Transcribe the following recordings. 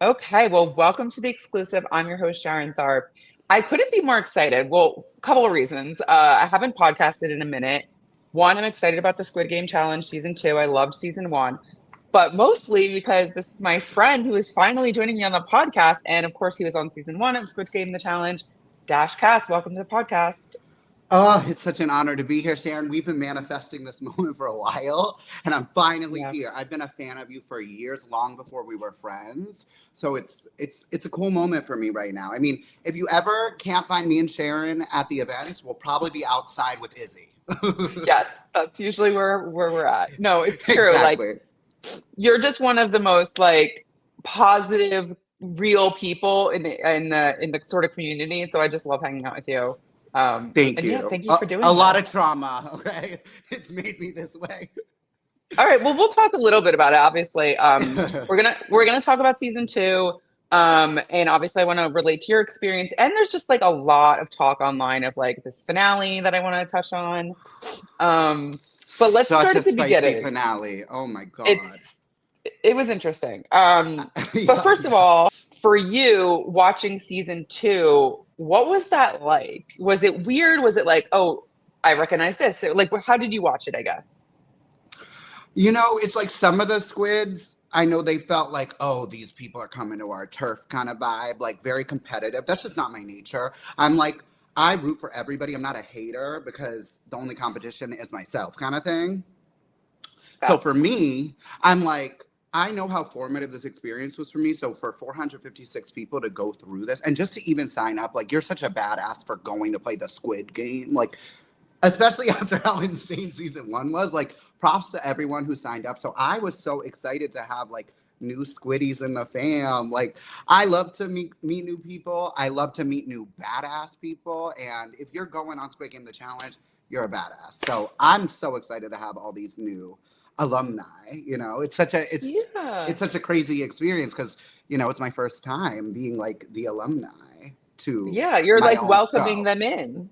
Okay, well, welcome to the exclusive. I'm your host, Sharon Tharp. I couldn't be more excited. Well, a couple of reasons. I haven't podcasted in a minute. One, I'm excited about the Squid Game Challenge season two. I loved season one, but mostly because this is my friend who is finally joining me on the podcast. And of course, he was on season one of Squid Game, the challenge. Dash Katz, welcome to the podcast. Oh, it's such an honor to be here, Sharon. We've been manifesting this moment for a while, and I'm finally Yeah. here. I've been a fan of you for years, long before we were friends. So it's a cool moment for me right now. I mean, if you ever can't find me and Sharon at the events, we'll probably be outside with Izzy. Yes, that's usually where we're at. No, it's true. Like Exactly. you're just one of the most like positive, real people in the sort of community. So I just love hanging out with you. Thank And yeah, you. thank you for A doing lot this. of trauma, okay? It's made me this way. All right, well, we'll talk a little bit about it. Obviously, we're gonna talk about season two. And obviously, I want to relate to your experience. And there's just like a lot of talk online of like this finale that I want to touch on. Um, but let's Such start a at the spicy beginning. finale. Oh my God. It's it was interesting. But Yeah, first of all, for you watching season two, what was that like? Was it weird? Was it like, oh, I recognize this? Like, how did you watch it, I guess? It's like some of the squids, I know they felt like, oh, these people are coming to our turf kind of vibe, like very competitive. That's just not my nature. I'm like, I root for everybody. I'm not a hater because the only competition is myself kind of thing. So for That's me, I'm like, I know how formative this experience was for me. So for 456 people to go through this and just to even sign up, like, you're such a badass for going to play the Squid Game. Like, especially after how insane season one was. Like, props to everyone who signed up. So I was so excited to have like new squiddies in the fam. Like, I love to meet new people. I love to meet new badass people. And if you're going on Squid Game the challenge, you're a badass. So I'm so excited to have all these new alumni. It's yeah. such a crazy experience because it's my first time being like the alumni to Yeah, you're my like own welcoming show. them in.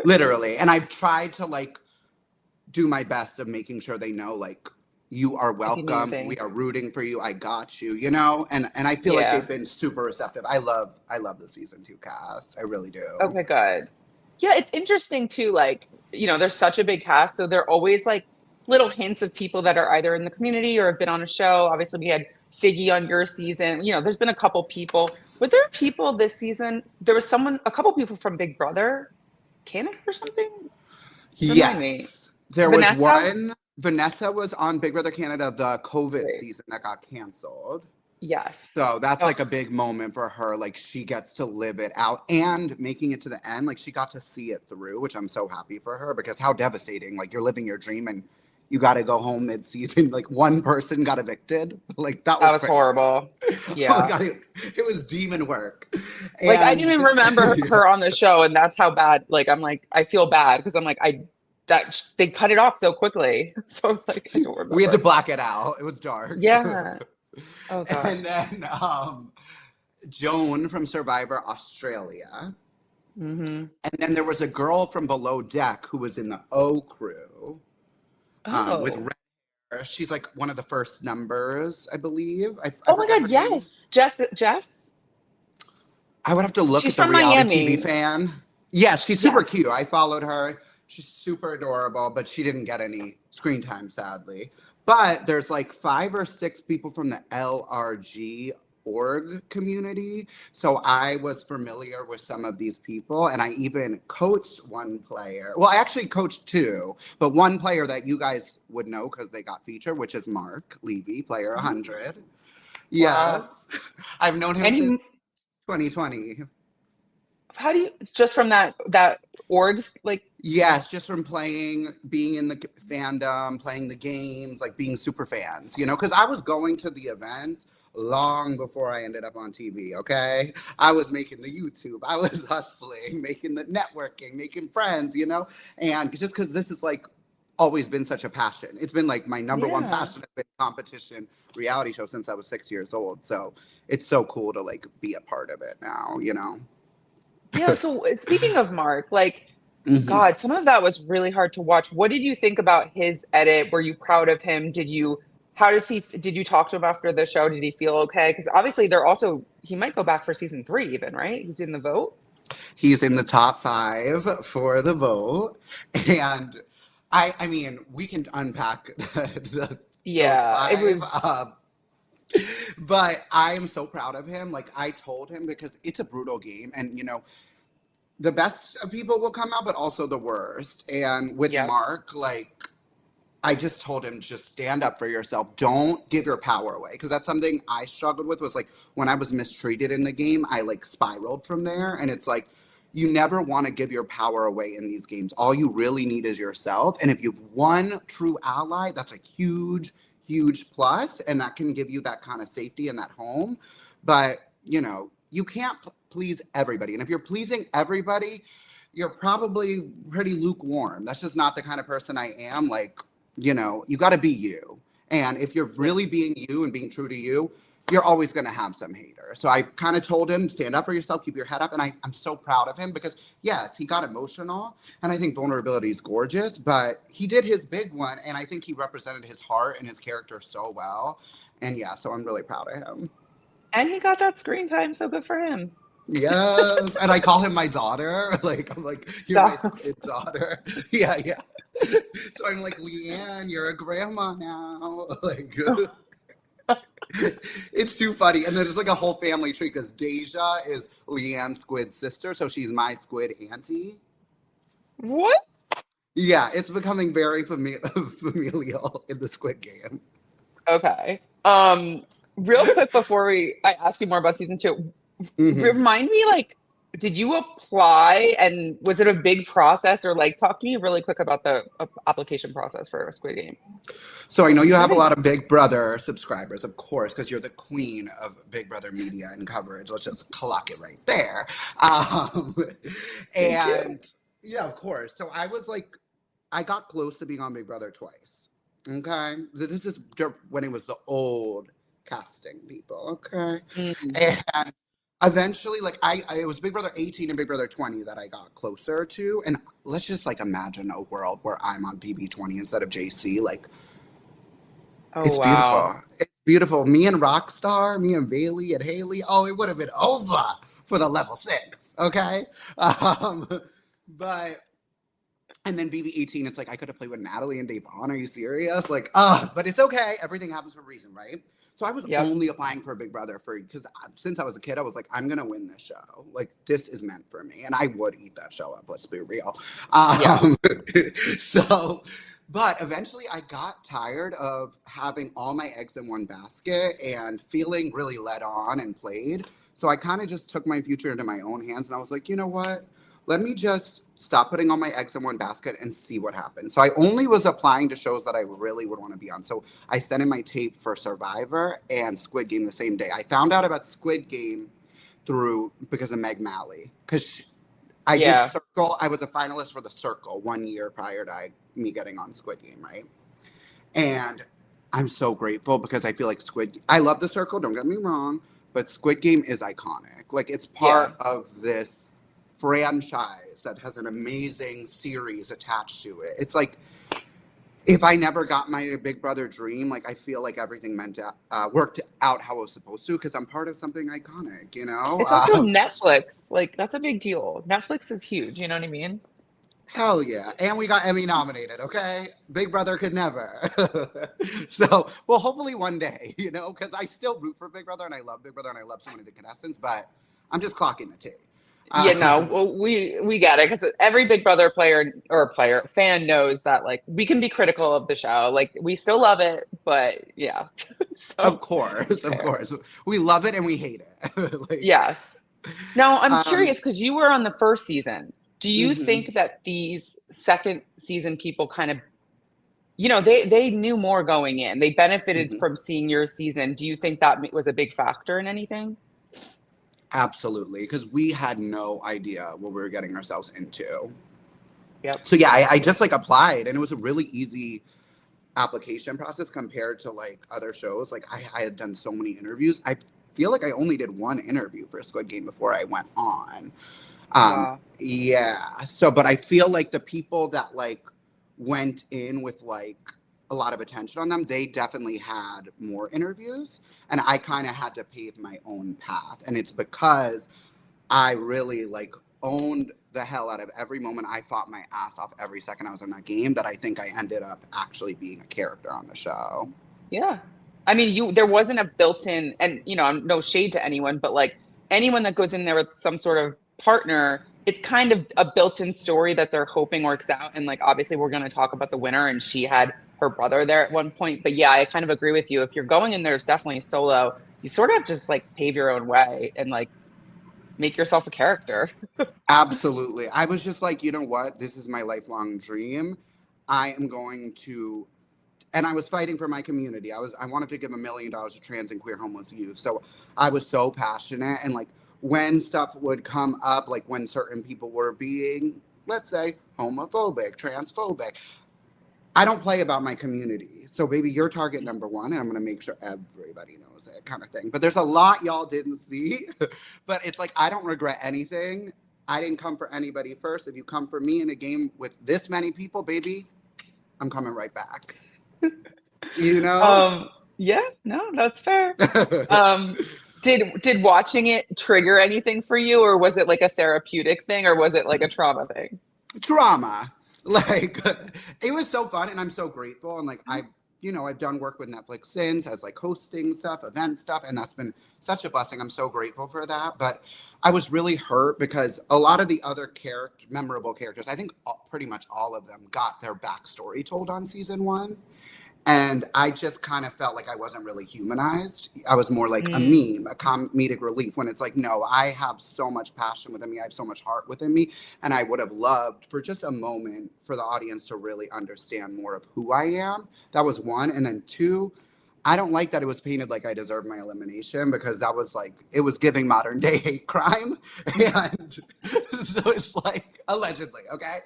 Literally. And I've tried to like do my best of making sure they know like you are If you need welcome. We anything. are rooting for you. I got you. And I feel like Yeah. they've been super receptive. I love the season two cast. I really do. Okay, good. Yeah, it's interesting too. Like, there's such a big cast, so there are always like little hints of people that are either in the community or have been on a show. Obviously, we had Figgy on your season. There's been a couple people. Were there people this season? There was a couple people from Big Brother Canada or something? Remind me. Yes. There was Vanessa? one. Vanessa was on Big Brother Canada, the COVID Right. season that got canceled. Yes. So that's Oh, like a big moment for her. Like she gets to live it out and making it to the end. Like she got to see it through, which I'm so happy for her because how devastating. Like you're living your dream and you got to go home mid season. Like one person got evicted. Like that that was was crazy. horrible. Oh my Yeah. God. It was demon work. Like I didn't And even remember yeah, her on the show, and that's how bad. Like I'm like I feel bad because I'm like I that they cut it off so quickly, so I was like I don't we had to remember. black it out. It was dark. Yeah. Oh And gosh. then Joan from Survivor Australia. Hmm. And then there was a girl from Below Deck who was in the O crew with Oh. red hair. She's like one of the first numbers, I believe. I Oh my forget God. her name. Yes. Jess. I would have to look She's at the from reality TV Miami. fan. Yeah, she's super Yes. cute. I followed her. She's super adorable, but she didn't get any screen time, sadly. But there's like five or six people from the LRG org community. So I was familiar with some of these people, and I even coached one player. Well, I actually coached two, but one player that you guys would know because they got featured, which is Mark Levy, player Oh, 100. wow. Yes. I've known him And since he, 2020. how do you just from that orgs like Yes, just from playing, being in the fandom, playing the games, like being super fans. Because I was going to the events long before I ended up on TV, okay? I was making the YouTube, I was hustling, making the networking, making friends. And just because this is like always been such a passion. It's been like my number one yeah. passion has been competition reality show since I was 6 years old. So it's so cool to like be a part of it now. Yeah, so speaking of Mark, like Hmm. God, some of that was really hard to watch. What did you think about his edit? Were you proud of him? Did you How does he, did you talk to him after the show? Did he feel okay? Because obviously he might go back for season 3 even, right? He's in the vote. He's in the top 5 for the vote. And I mean, we can unpack those Yeah, it 5. was, But I am so proud of him. Like, I told him, because it's a brutal game, and the best of people will come out, but also the worst. And with yeah, Mark, like, I just told him, just stand up for yourself. Don't give your power away. Because that's something I struggled with, was like, when I was mistreated in the game, I like spiraled from there. And it's like, you never want to give your power away in these games. All you really need is yourself. And if you've one true ally, that's a huge, huge plus, and that can give you that kind of safety and that home. But, you can't please everybody. And if you're pleasing everybody, you're probably pretty lukewarm. That's just not the kind of person I am. Like, you got to be you. And if you're yeah. really being you and being true to you, you're always going to have some haters. So I kind of told him, stand up for yourself, keep your head up. And I'm so proud of him because, yes, he got emotional. And I think vulnerability is gorgeous, but he did his big one. And I think he represented his heart and his character so well. And yeah, so I'm really proud of him. And he got that screen time, so good for him. Yes. And I call him my daughter. Like, I'm like, you're my Stop. Squid daughter. Yeah, yeah. So I'm like, Leanne, you're a grandma now. Like, it's too funny. And then there's like a whole family tree because Deja is Leanne Squid's sister. So she's my Squid auntie. What? Yeah, it's becoming very familial in the Squid Game. Okay. Real quick before I ask you more about season 2, Hmm. remind me, like, did you apply and was it a big process, or like talk to me really quick about the application process for Squid Game? So I know you What have a did lot of Big Brother subscribers, of course, because you're the queen of Big Brother media and coverage. Let's just clock it right there. Um, thank you. and yeah, of course. So I was like, I got close to being on Big Brother twice. Okay. This is when it was the old casting people. Okay. Mm. And eventually, like, it was Big Brother 18 and Big Brother 20 that I got closer to. And let's just like imagine a world where I'm on BB20 instead of JC. Like, Oh it's wow. beautiful. It's beautiful. Me and Rockstar, me and Bailey and Haley. Oh, it would have been over for the level 6. Okay. Um, but and then BB18, it's like I could have played with Natalie and Davon. Are you serious? Like, but it's okay. Everything happens for a reason, right? So I was Yep. only applying for Big Brother because since I was a kid, I was like, I'm gonna win this show. Like, this is meant for me, and I would eat that show up. Let's be real. Yeah. Um, so, but eventually, I got tired of having all my eggs in one basket and feeling really led on and played. So I kind of just took my future into my own hands, and I was like, you know what? Let me just stop putting all my eggs in one basket and see what happens. So I only was applying to shows that I really would want to be on. So I sent in my tape for Survivor and Squid Game the same day. I found out about Squid Game because of Meg Malley. Because I did Yeah. Circle. I was a finalist for the Circle 1 year prior to me getting on Squid Game, right? And I'm so grateful because I feel like I love the Circle, don't get me wrong, but Squid Game is iconic. Like, it's Yeah. part of this franchise that has an amazing series attached to it. It's like, if I never got my Big Brother dream, like, I feel like everything worked out how it was supposed to because I'm part of something iconic, you know? It's also Netflix. Like, that's a big deal. Netflix is huge, you know what I mean? Hell yeah. And we got Emmy nominated, okay? Big Brother could never. So, well, hopefully one day, because I still root for Big Brother and I love Big Brother and I love so many of the contestants, but I'm just clocking the T. Yeah, no, Um, well, we get it because every Big Brother fan knows that, like, we can be critical of the show. Like, we still love it, but yeah. So of course, of fair. course. We love it and we hate it. Like, Yes. Now, I'm um, curious because you were on the first season. Do you mhm, think that these second season people kind of, they knew more going in. They benefited mhm. from seeing your season. Do you think that was a big factor in anything? Absolutely, because we had no idea what we were getting ourselves into. Yep. So yeah, I just like applied and it was a really easy application process compared to like other shows. Like, I had done so many interviews. I feel like I only did one interview for Squid Game before I went on. Wow. Yeah. So, but I feel like the people that like went in with like a lot of attention on them. They definitely had more interviews, and I kind of had to pave my own path. And it's because I really like owned the hell out of every moment. I fought my ass off every second I was in that game, that I think I ended up actually being a character on the show. Yeah. I mean, there wasn't a built-in, and I'm no shade to anyone, but like anyone that goes in there with some sort of partner, it's kind of a built-in story that they're hoping works out. And like, obviously we're going to talk about the winner, and she had her brother there at one point. But yeah, I kind of agree with you. If you're going in there, it's definitely solo. You sort of have to just like pave your own way and like make yourself a character. Absolutely. I was just like, you know what? This is my lifelong dream. I am going to, and I was fighting for my community. I wanted to give $1 million to trans and queer homeless youth. So I was so passionate. And like when stuff would come up, like when certain people were being, let's say, homophobic, transphobic, I don't play about my community. So baby, you're target number one, and I'm gonna make sure everybody knows it, kind of thing. But there's a lot y'all didn't see. But it's like, I don't regret anything. I didn't come for anybody first. If you come for me in a game with this many people, baby, I'm coming right back. You know? Yeah, no, that's fair. Did watching it trigger anything for you, or was it like a therapeutic thing, or was it like a trauma thing? Trauma. Like, it was so fun, and I'm so grateful. And like, I've done work with Netflix since, as like hosting stuff, event stuff, and that's been such a blessing. I'm so grateful for that. But I was really hurt because a lot of the other memorable characters, I think pretty much all of them got their backstory told on season 1. And I just kind of felt like I wasn't really humanized. I was more like a meme, a comedic relief, when it's like, no, I have so much passion within me. I have so much heart within me. And I would have loved for just a moment for the audience to really understand more of who I am. That was one. And then 2, I don't like that it was painted like I deserved my elimination, because that was like, it was giving modern day hate crime. And so it's like, allegedly, okay?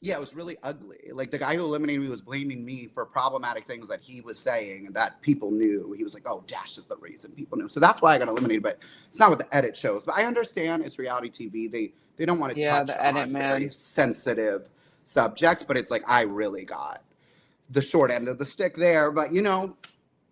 Yeah, it was really ugly. Like, the guy who eliminated me was blaming me for problematic things that he was saying that people knew. He was like, oh, Dash is the reason people knew. So that's why I got eliminated, but it's not what the edit shows. But I understand it's reality TV. They don't want to touch on very sensitive subjects, but it's like, I really got the short end of the stick there. But,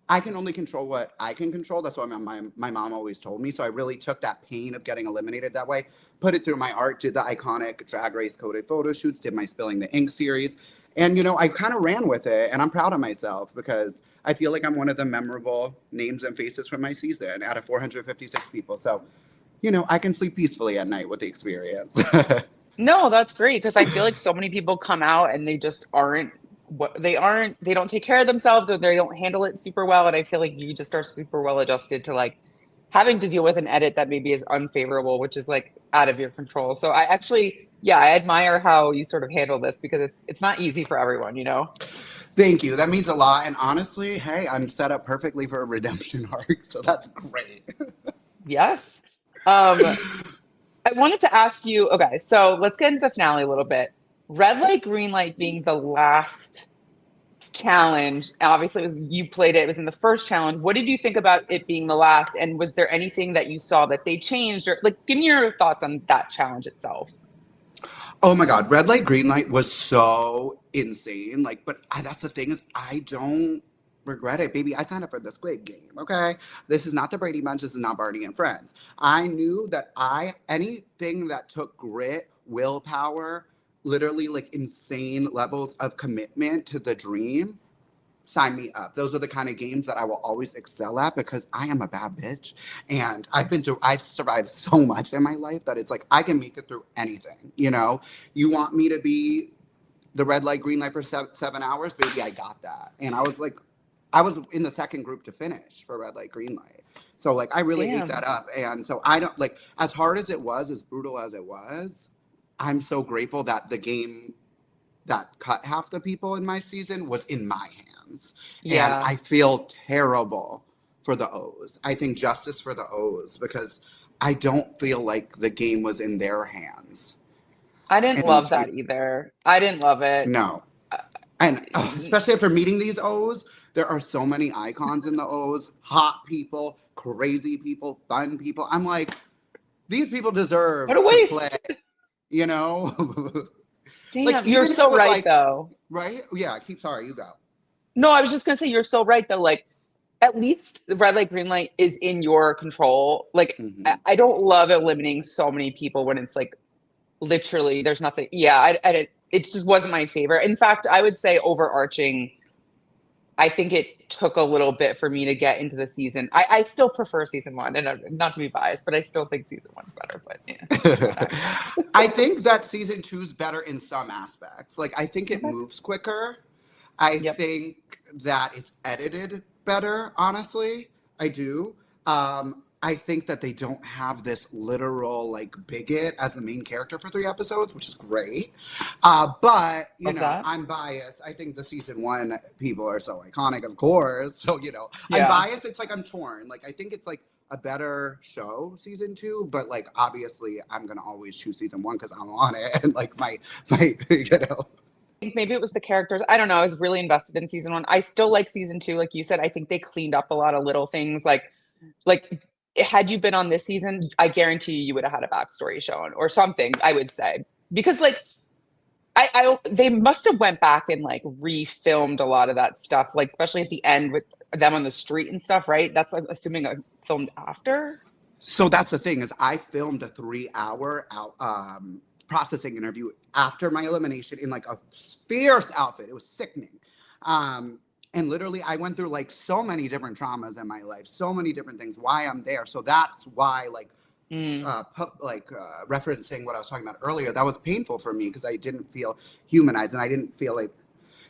I can only control what I can control. That's what my mom always told me. So I really took that pain of getting eliminated that way, put it through my art, did the iconic Drag Race coded photo shoots, did my Spilling the Ink series. And, I kind of ran with it, and I'm proud of myself because I feel like I'm one of the memorable names and faces from my season out of 456 people. So, I can sleep peacefully at night with the experience. No, that's great, because I feel like so many people come out and they just they don't take care of themselves, or they don't handle it super well. And I feel like you just are super well adjusted to like having to deal with an edit that maybe is unfavorable, which is like out of your control. So I actually, I admire how you sort of handle this, because it's not easy for everyone, Thank you. That means a lot. And honestly, hey, I'm set up perfectly for a redemption arc. So that's great. Yes. I wanted to ask you, okay, so let's get into the finale a little bit. Red light, green light being the last challenge. Obviously, you played it. It was in the first challenge. What did you think about it being the last? And was there anything that you saw that they changed, or like, give me your thoughts on that challenge itself? Oh my God, red light, green light was so insane. Like, but that's the thing, is I don't regret it, baby. I signed up for the Squid Game. Okay, this is not the Brady Bunch. This is not Barney and Friends. I knew that anything that took grit, willpower, literally like insane levels of commitment to the dream, sign me up. Those are the kind of games that I will always excel at, because I am a bad bitch. And I've survived so much in my life that it's like, I can make it through anything. You want me to be the red light, green light for 7 hours, baby, I got that. And I was in the second group to finish for red light, green light. So like, I really ate that up. And so I don't like, as hard as it was, as brutal as it was, I'm so grateful that the game that cut half the people in my season was in my hands. Yeah. And I feel terrible for the O's. I think justice for the O's, because I don't feel like the game was in their hands. I didn't love that either. I didn't love it. No. And especially after meeting these O's, there are so many icons in the O's, hot people, crazy people, fun people. I'm like, these people deserve what a waste. to play. Damn, like, you're so right, though. right? Yeah, sorry, you go. No, I was just gonna say you're so right though. Like, at least the red light, green light is in your control. Like, Hmm. I don't love eliminating so many people when it's like literally there's nothing. Yeah, it just wasn't my favorite. In fact, I would say overarching, I think it took a little bit for me to get into the season. I still prefer season one, and not to be biased, but I still think season one's better. But yeah, whatever. I think that season two's better in some aspects. Like, I think it Okay. moves quicker. I Yep. think that it's edited better, honestly. I do. I think that they don't have this literal like bigot as the main character for 3 episodes, which is great. But Love that. I'm biased. I think the season one people are so iconic, of course. So I'm Yeah. biased. It's like I'm torn. Like I think it's like a better show season two, but like obviously I'm gonna always choose season one because I'm on it and like my Think maybe it was the characters. I don't know. I was really invested in season one. I still like season two, like you said. I think they cleaned up a lot of little things. Like had you been on this season, I guarantee you would have had a backstory shown or something. I would say because like I they must have went back and like refilmed a lot of that stuff, like especially at the end with them on the street and stuff, right? That's I'm assuming filmed after. So that's the thing is I filmed a 3 hour processing interview after my elimination in like a fierce outfit. It was sickening. And literally I went through like so many different traumas in my life, so many different things, why I'm there. So that's why like Mm, referencing what I was talking about earlier, that was painful for me because I didn't feel humanized and I didn't feel like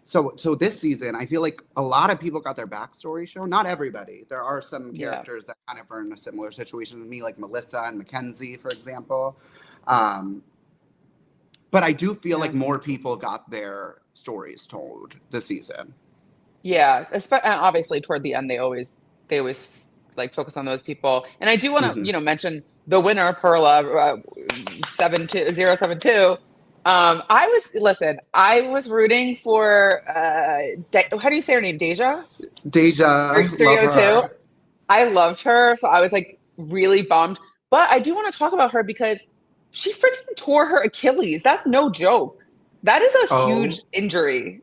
so this season, I feel like a lot of people got their backstory shown. Not everybody. There are some yeah. characters that kind of are in a similar situation with me, like Melissa and Mackenzie, for example. Um, but I do feel like Yeah. more people got their stories told this season. Yeah, and obviously toward the end they always like focus on those people. And I do want to, Hmm. mention the winner, Perla, 72072. I was rooting for how do you say her name? Deja? Deja, love 302. her. I loved her, so I was like really bummed. But I do want to talk about her because she freaking tore her Achilles. That's no joke. That is a Oh, huge injury.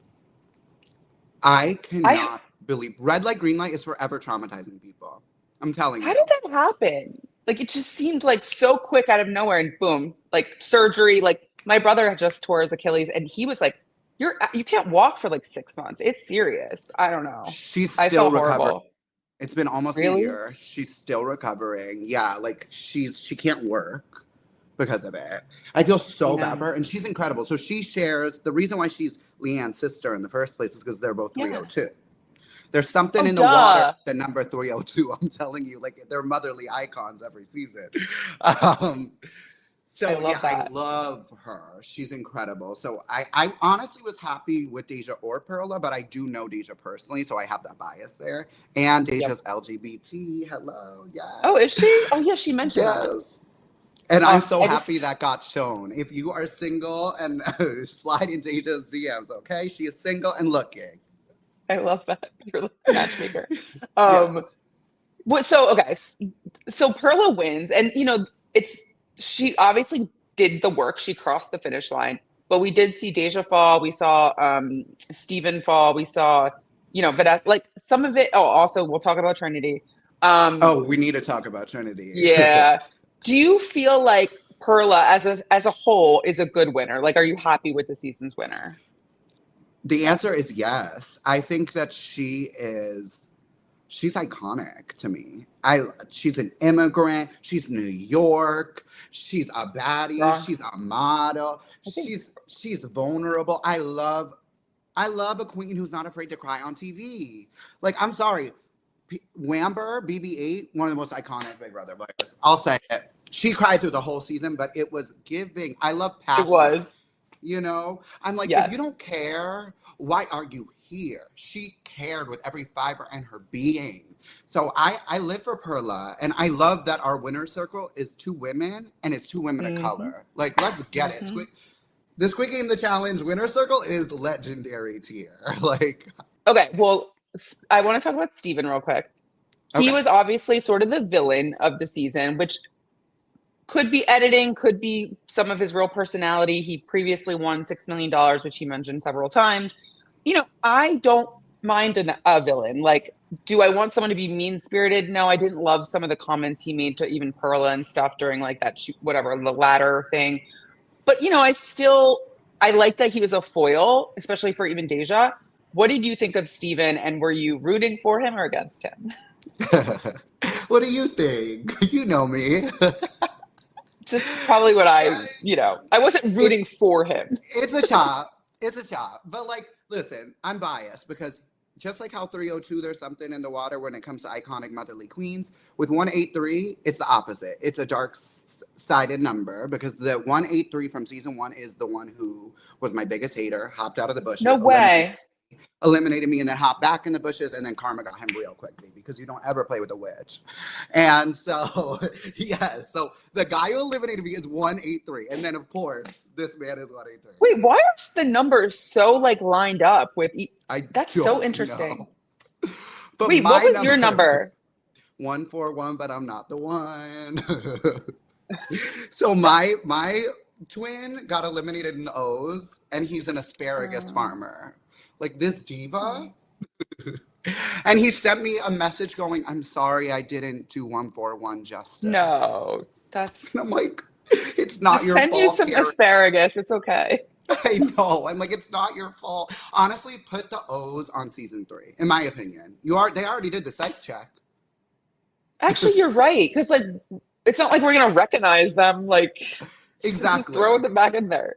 I I cannot believe red light, green light is forever traumatizing people. I'm telling How did you. that happen? Like it just seemed like so quick out of nowhere and boom, like surgery. Like my brother had just tore his Achilles and he was like, you can't walk for like 6 months. It's serious. I don't know. She's I still felt recovering. horrible. It's been almost a Really? year. She's still recovering. Yeah, like she can't work because of it. I feel so bad Yeah. for her, and she's incredible. So she shares the reason why she's Leanne's sister in the first place is because they're both Yeah. 302. There's something Oh, in the water, duh. the number 302. I'm telling you, like they're motherly icons every season. Um, I so yeah, love I that. love her. She's incredible. So I honestly was happy with Deja or Perla, but I do know Deja personally, so I have that bias there. And Yep. Deja's LGBT. Hello, Oh, is yes, she? Oh, yeah, she mentioned that. yes. And I'm so I happy just, that got shown. If you are single and slide in Deja's DMs, okay? She is single and looking. I love that. You're like a matchmaker. Um, Yes. okay, so Perla wins, and it's she obviously did the work. She crossed the finish line, but we did see Deja fall. We saw Steven fall. We saw Vanessa. Like some of it. Oh, also we'll talk about Trinity. Um, Oh, we need to talk about Trinity. yeah. Do you feel like Perla as a whole is a good winner? Like, are you happy with the season's winner? The answer is yes. I think that she's iconic to me. She's an immigrant. She's New York. She's a baddie. Wrong. She's a model. I think. She's vulnerable. I love a queen who's not afraid to cry on TV. Like I'm sorry, Wamber BB-8, one of the most iconic Big Brother players. I'll say it. She cried through the whole season, but it was giving. I love It passion. was. I'm like, if you Yes. don't care, why are you here? She cared with every fiber in her being. So I live for Perla, and I love that our winner circle is 2 women, and it's 2 women of Hmm. color. Like, let's get it. Hmm. The Squid Game, the challenge winner circle is legendary tier. Like, Okay, well, I want to talk about Steven real quick. He okay. was obviously sort of the villain of the season, which could be editing, could be some of his real personality. He previously won $6 million, which he mentioned several times. I don't mind a villain. Like, do I want someone to be mean spirited? No, I didn't love some of the comments he made to even Perla and stuff during like that whatever the ladder thing. But I like that he was a foil, especially for even Deja. What did you think of Steven, and were you rooting for him or against him? What do you think? You know me. Just probably I wasn't it, rooting for him. it's a chop. It's a chop. But like, listen, I'm biased because just like how 302, there's something in the water when it comes to iconic motherly queens. With 183, it's the opposite. It's a dark-sided number because the 183 from season 1 is the one who was my biggest hater, hopped out of the No bushes, way. eliminated me, and then hopped back in the bushes, and then karma got him real quickly because you don't ever play with a witch. And so, yeah, so the guy who eliminated me is 183. And then, of course, this man is 183. Wait, why are the numbers so like lined up with that's so interesting. Know. But wait, what was your number? 141, but I'm not the one. So my twin got eliminated in the O's, and he's an asparagus farmer. Like this diva. And he sent me a message going, I'm sorry I didn't do 141 justice. No, that's... And I'm like, it's not your fault. Send you some asparagus. It's okay. I know. I'm like, it's not your fault. Honestly, put the O's on season 3, in my opinion. They already did the psych check. Actually, you're right. Because like, it's not like we're gonna recognize them. Like, exactly. Just throw them back in there.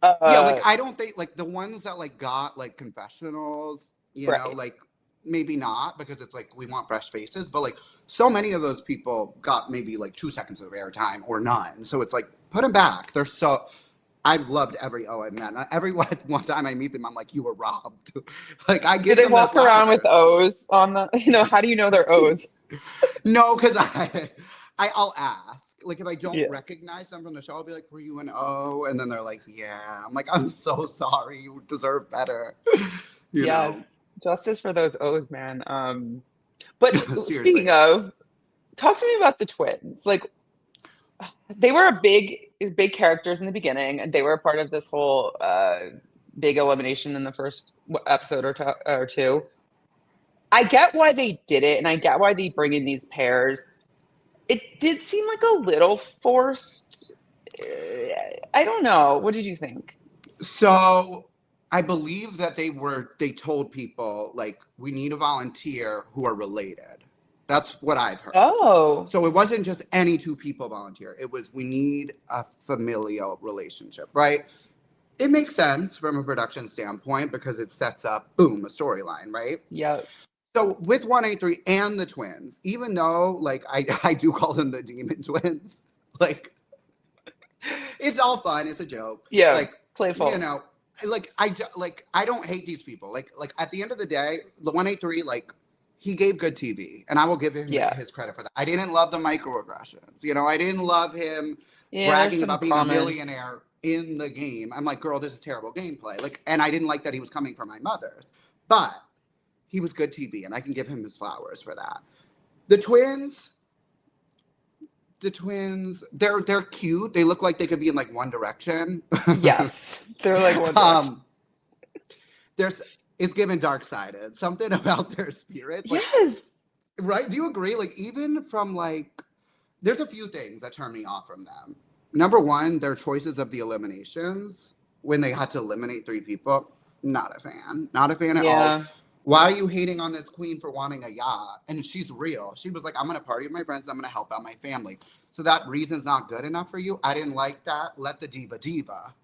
Yeah, like I don't think like the ones that like got like confessionals, you know, like maybe not because it's like we want fresh faces, but like so many of those people got maybe like 2 seconds of airtime or none. So it's like put them back. They're so. I've loved every O I've met. Every one time I meet them, I'm like, you were robbed. Like I give. Do they walk around with O's on the? How do you know they're O's? No, because I'll ask. Like if I don't recognize them from the show, I'll be like, "Were you an O?" And then they're like, "Yeah." I'm like, "I'm so sorry. You deserve better." You know? Justice for those O's, man. But speaking of, talk to me about the twins. Like, they were big characters in the beginning, and they were a part of this whole big elimination in the first episode or two. I get why they did it, and I get why they bring in these pairs. It did seem like a little forced. I don't know. What did you think? So I believe that they told people like we need a volunteer who are related. That's what I've heard. Oh. So it wasn't just any 2 people volunteer. It was we need a familial relationship, right? It makes sense from a production standpoint because it sets up, boom, a storyline, right? Yeah. So with 183 and the twins, even though like I do call them the demon twins, like it's all fun, it's a joke. Yeah, like playful. You know, I don't hate these people. Like at the end of the day, the 183 like he gave good TV, and I will give him his credit for that. I didn't love the microaggressions. You know, I didn't love him bragging about being a millionaire in the game. I'm like, girl, this is terrible gameplay. Like, and I didn't like that he was coming from my mother's, but he was good TV, and I can give him his flowers for that. The twins, they're cute. They look like they could be in like One Direction. Yes, they're like One Direction. It's given dark-sided. Something about their spirits. Like, yes. Right? Do you agree? Like even from like, there's a few things that turn me off from them. Number one, their choices of the eliminations when they had to eliminate 3 people. Not a fan. Not a fan at all. Why are you hating on this queen for wanting a yacht? And she's real. She was like, I'm going to party with my friends. I'm going to help out my family. So that reason's not good enough for you. I didn't like that. Let the diva.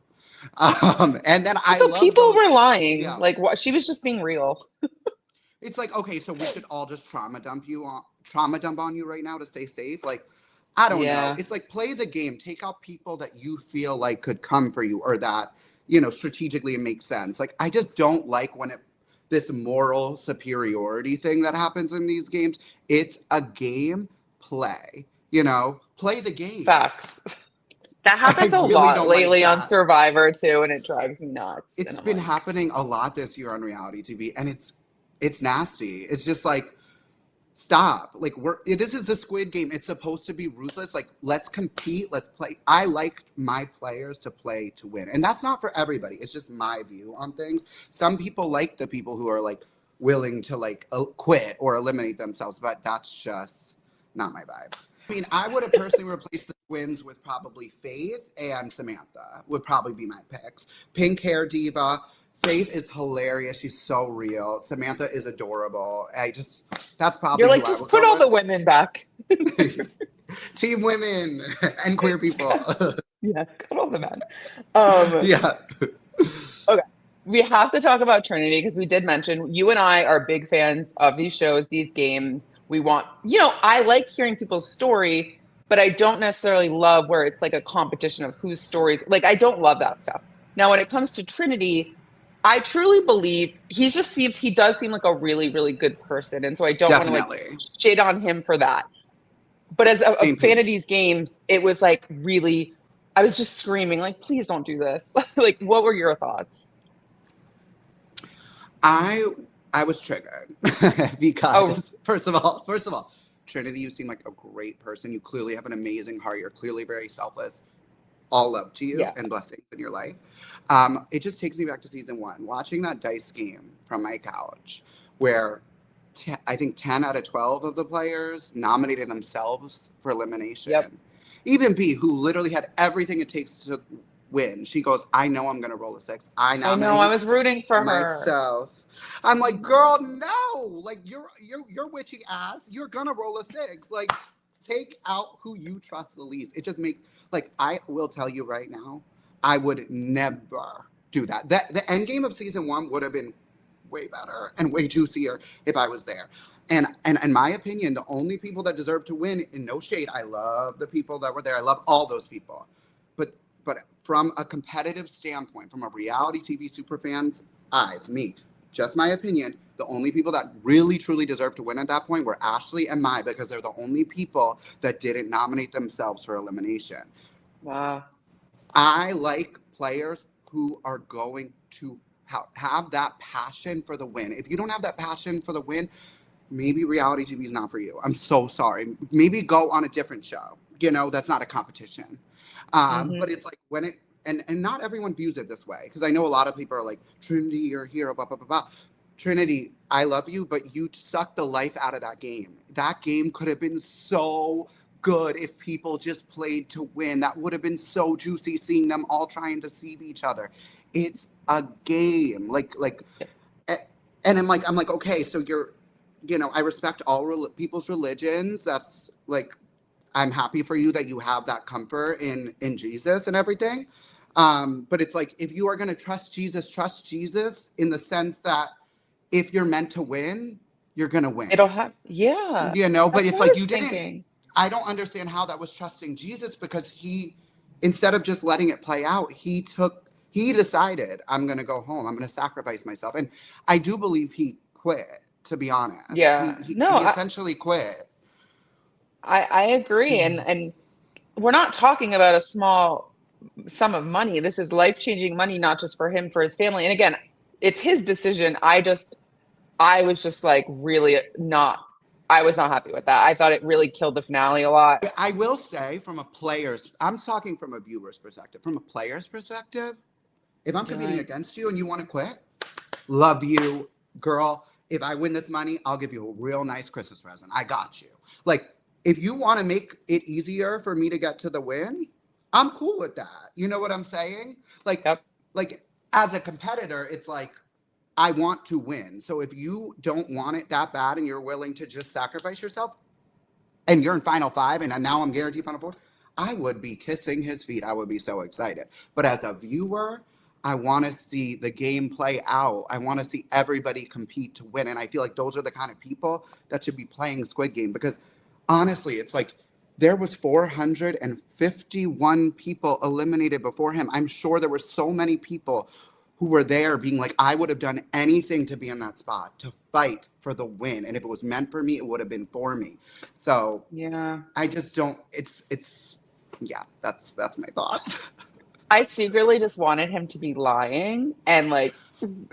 And then people were lying. Yeah. Like what? She was just being real. It's like, okay, so we should all just trauma dump on you right now to stay safe. Like, I don't know. It's like play the game. Take out people that you feel like could come for you or that, you know, strategically it makes sense. Like, I just don't like when this moral superiority thing that happens in these games. It's a game play, you know, play the game. Facts. That happens a lot lately on Survivor too, and it drives me nuts. It's been happening a lot this year on reality TV, and it's nasty. It's just like stop. Like this is the Squid Game. It's supposed to be ruthless. Like let's compete. Let's play. I like my players to play to win, and that's not for everybody. It's just my view on things. Some people like the people who are like willing to like quit or eliminate themselves, but that's just not my vibe. I mean, I would have personally replaced the twins with probably Faith and Samantha would probably be my picks. Pink hair diva. Faith is hilarious. She's so real. Samantha is adorable. That's probably You're who like, I just would put go all the with. women back. Team women and queer people. Yeah, cut all the men. Um, Yeah. okay. We have to talk about Trinity because we did mention you and I are big fans of these shows, these games. We want, I like hearing people's story, but I don't necessarily love where it's like a competition of whose stories. Like, I don't love that stuff. Now, when it comes to Trinity, I truly believe he does seem like a really, really good person. And so I don't want to like Definitely. shit on him for that. But as a Same fan of page. these games, it was like really, I was just screaming, like, please don't do this. Like, what were your thoughts? I was triggered Oh, because first of all, Trinity, you seem like a great person. You clearly have an amazing heart. You're clearly very selfless. All love to you yeah. and blessings in your life. It just takes me back to season one, watching that dice game from my couch, where I think 10 out of 12 of the players nominated themselves for Yep. elimination. Even B, who literally had everything it takes to win, she goes, I know I'm going to roll a six. I I know. I nominate was rooting for her. myself. I'm like, girl, no! Like you're witchy ass. You're gonna roll a six. Like, take out who you trust the least. It just makes like I will tell you right now, I would never do that. The end game of season one would have been way better and way juicier if I was there. And in my opinion, the only people that deserve to win, in no shade, I love the people that were there. I love all those people. But from a competitive standpoint, from a reality TV superfan's eyes, me, just my opinion, the only people that really truly deserve to win at that point were Ashley and Mai because they're the only people that didn't nominate themselves for elimination. Wow. I like players who are going to have that passion for the win. If you don't have that passion for the win, maybe reality TV is not for you. I'm so sorry. Maybe go on a different show. That's not a competition. Hmm. But it's like when it, and not everyone views it this way because I know a lot of people are like, Trinity, you're a hero, blah, blah, blah, blah. Trinity, I love you, but you sucked the life out of that game. That game could have been so good if people just played to win. That would have been so juicy seeing them all trying to deceive each other. It's a game. And I'm like, okay, so I respect all people's religions. That's like, I'm happy for you that you have that comfort in Jesus and everything. But it's like, if you are going to trust Jesus in the sense that if you're meant to win, you're going to win. It'll have, yeah. But That's it's what I like was you didn't, thinking. I don't understand how that was trusting Jesus because instead of just letting it play out, he decided, I'm going to go home. I'm going to sacrifice myself. And I do believe he quit, to be honest. He, Yeah. he, No, he essentially quit. I agree. And we're not talking about a small sum of money. This is life-changing money, not just for him, for his family. And again, it's his decision. I was just like really not, I was not happy with that. I thought it really killed the finale a lot. I will say I'm talking from a viewer's perspective. From a player's perspective, if I'm competing Yeah. against you and you want to quit, love you, girl. If I win this money, I'll give you a real nice Christmas present. I got you. Like, if you want to make it easier for me to get to the win, I'm cool with that. You know what I'm saying? Like, Yep. like as a competitor, it's like I want to win. So if you don't want it that bad and you're willing to just sacrifice yourself, and you're in Final Five, and now I'm guaranteed Final Four, I would be kissing his feet. I would be so excited. But as a viewer, I want to see the game play out. I want to see everybody compete to win. And I feel like those are the kind of people that should be playing Squid Game because honestly, it's like there was 451 people eliminated before him. I'm sure there were so many people who were there being like, I would have done anything to be in that spot, to fight for the win. And if it was meant for me, it would have been for me. So Yeah. I just don't, yeah, that's my thoughts. I secretly just wanted him to be lying and like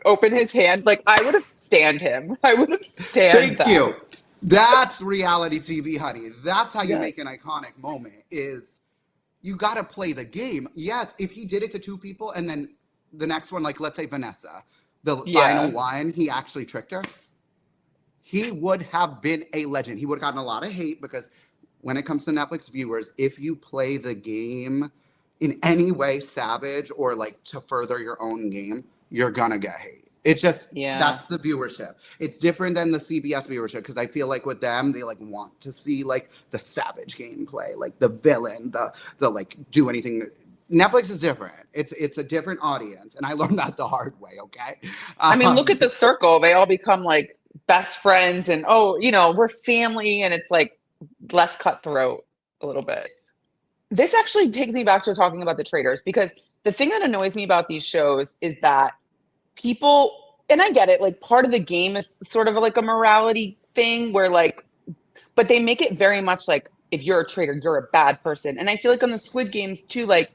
open his hand. Like I would have stand him. I would have stand Thank that. you. That's reality TV, honey. That's how you Yeah. make an iconic moment is you got to play the game. Yes, if he did it to two people and then the next one, like let's say Vanessa, the final Yeah. one, he actually tricked her, he would have been a legend. He would have gotten a lot of hate because when it comes to Netflix viewers, if you play the game in any way savage or like to further your own game, you're gonna get hate. It's just Yeah. that's the viewership. It's different than the CBS viewership because I feel like with them, they like want to see like the savage gameplay, like the villain, the like do anything. Netflix is different. It's a different audience, and I learned that the hard way. Okay, I mean, look um, at the circle. They all become like best friends and oh, we're family and it's like less cutthroat a little bit. This actually takes me back to talking about the traders because the thing that annoys me about these shows is that people, and I get it, like part of the game is sort of like a morality thing where like, but they make it very much like if you're a traitor, you're a bad person. And I feel like on the Squid Games too, like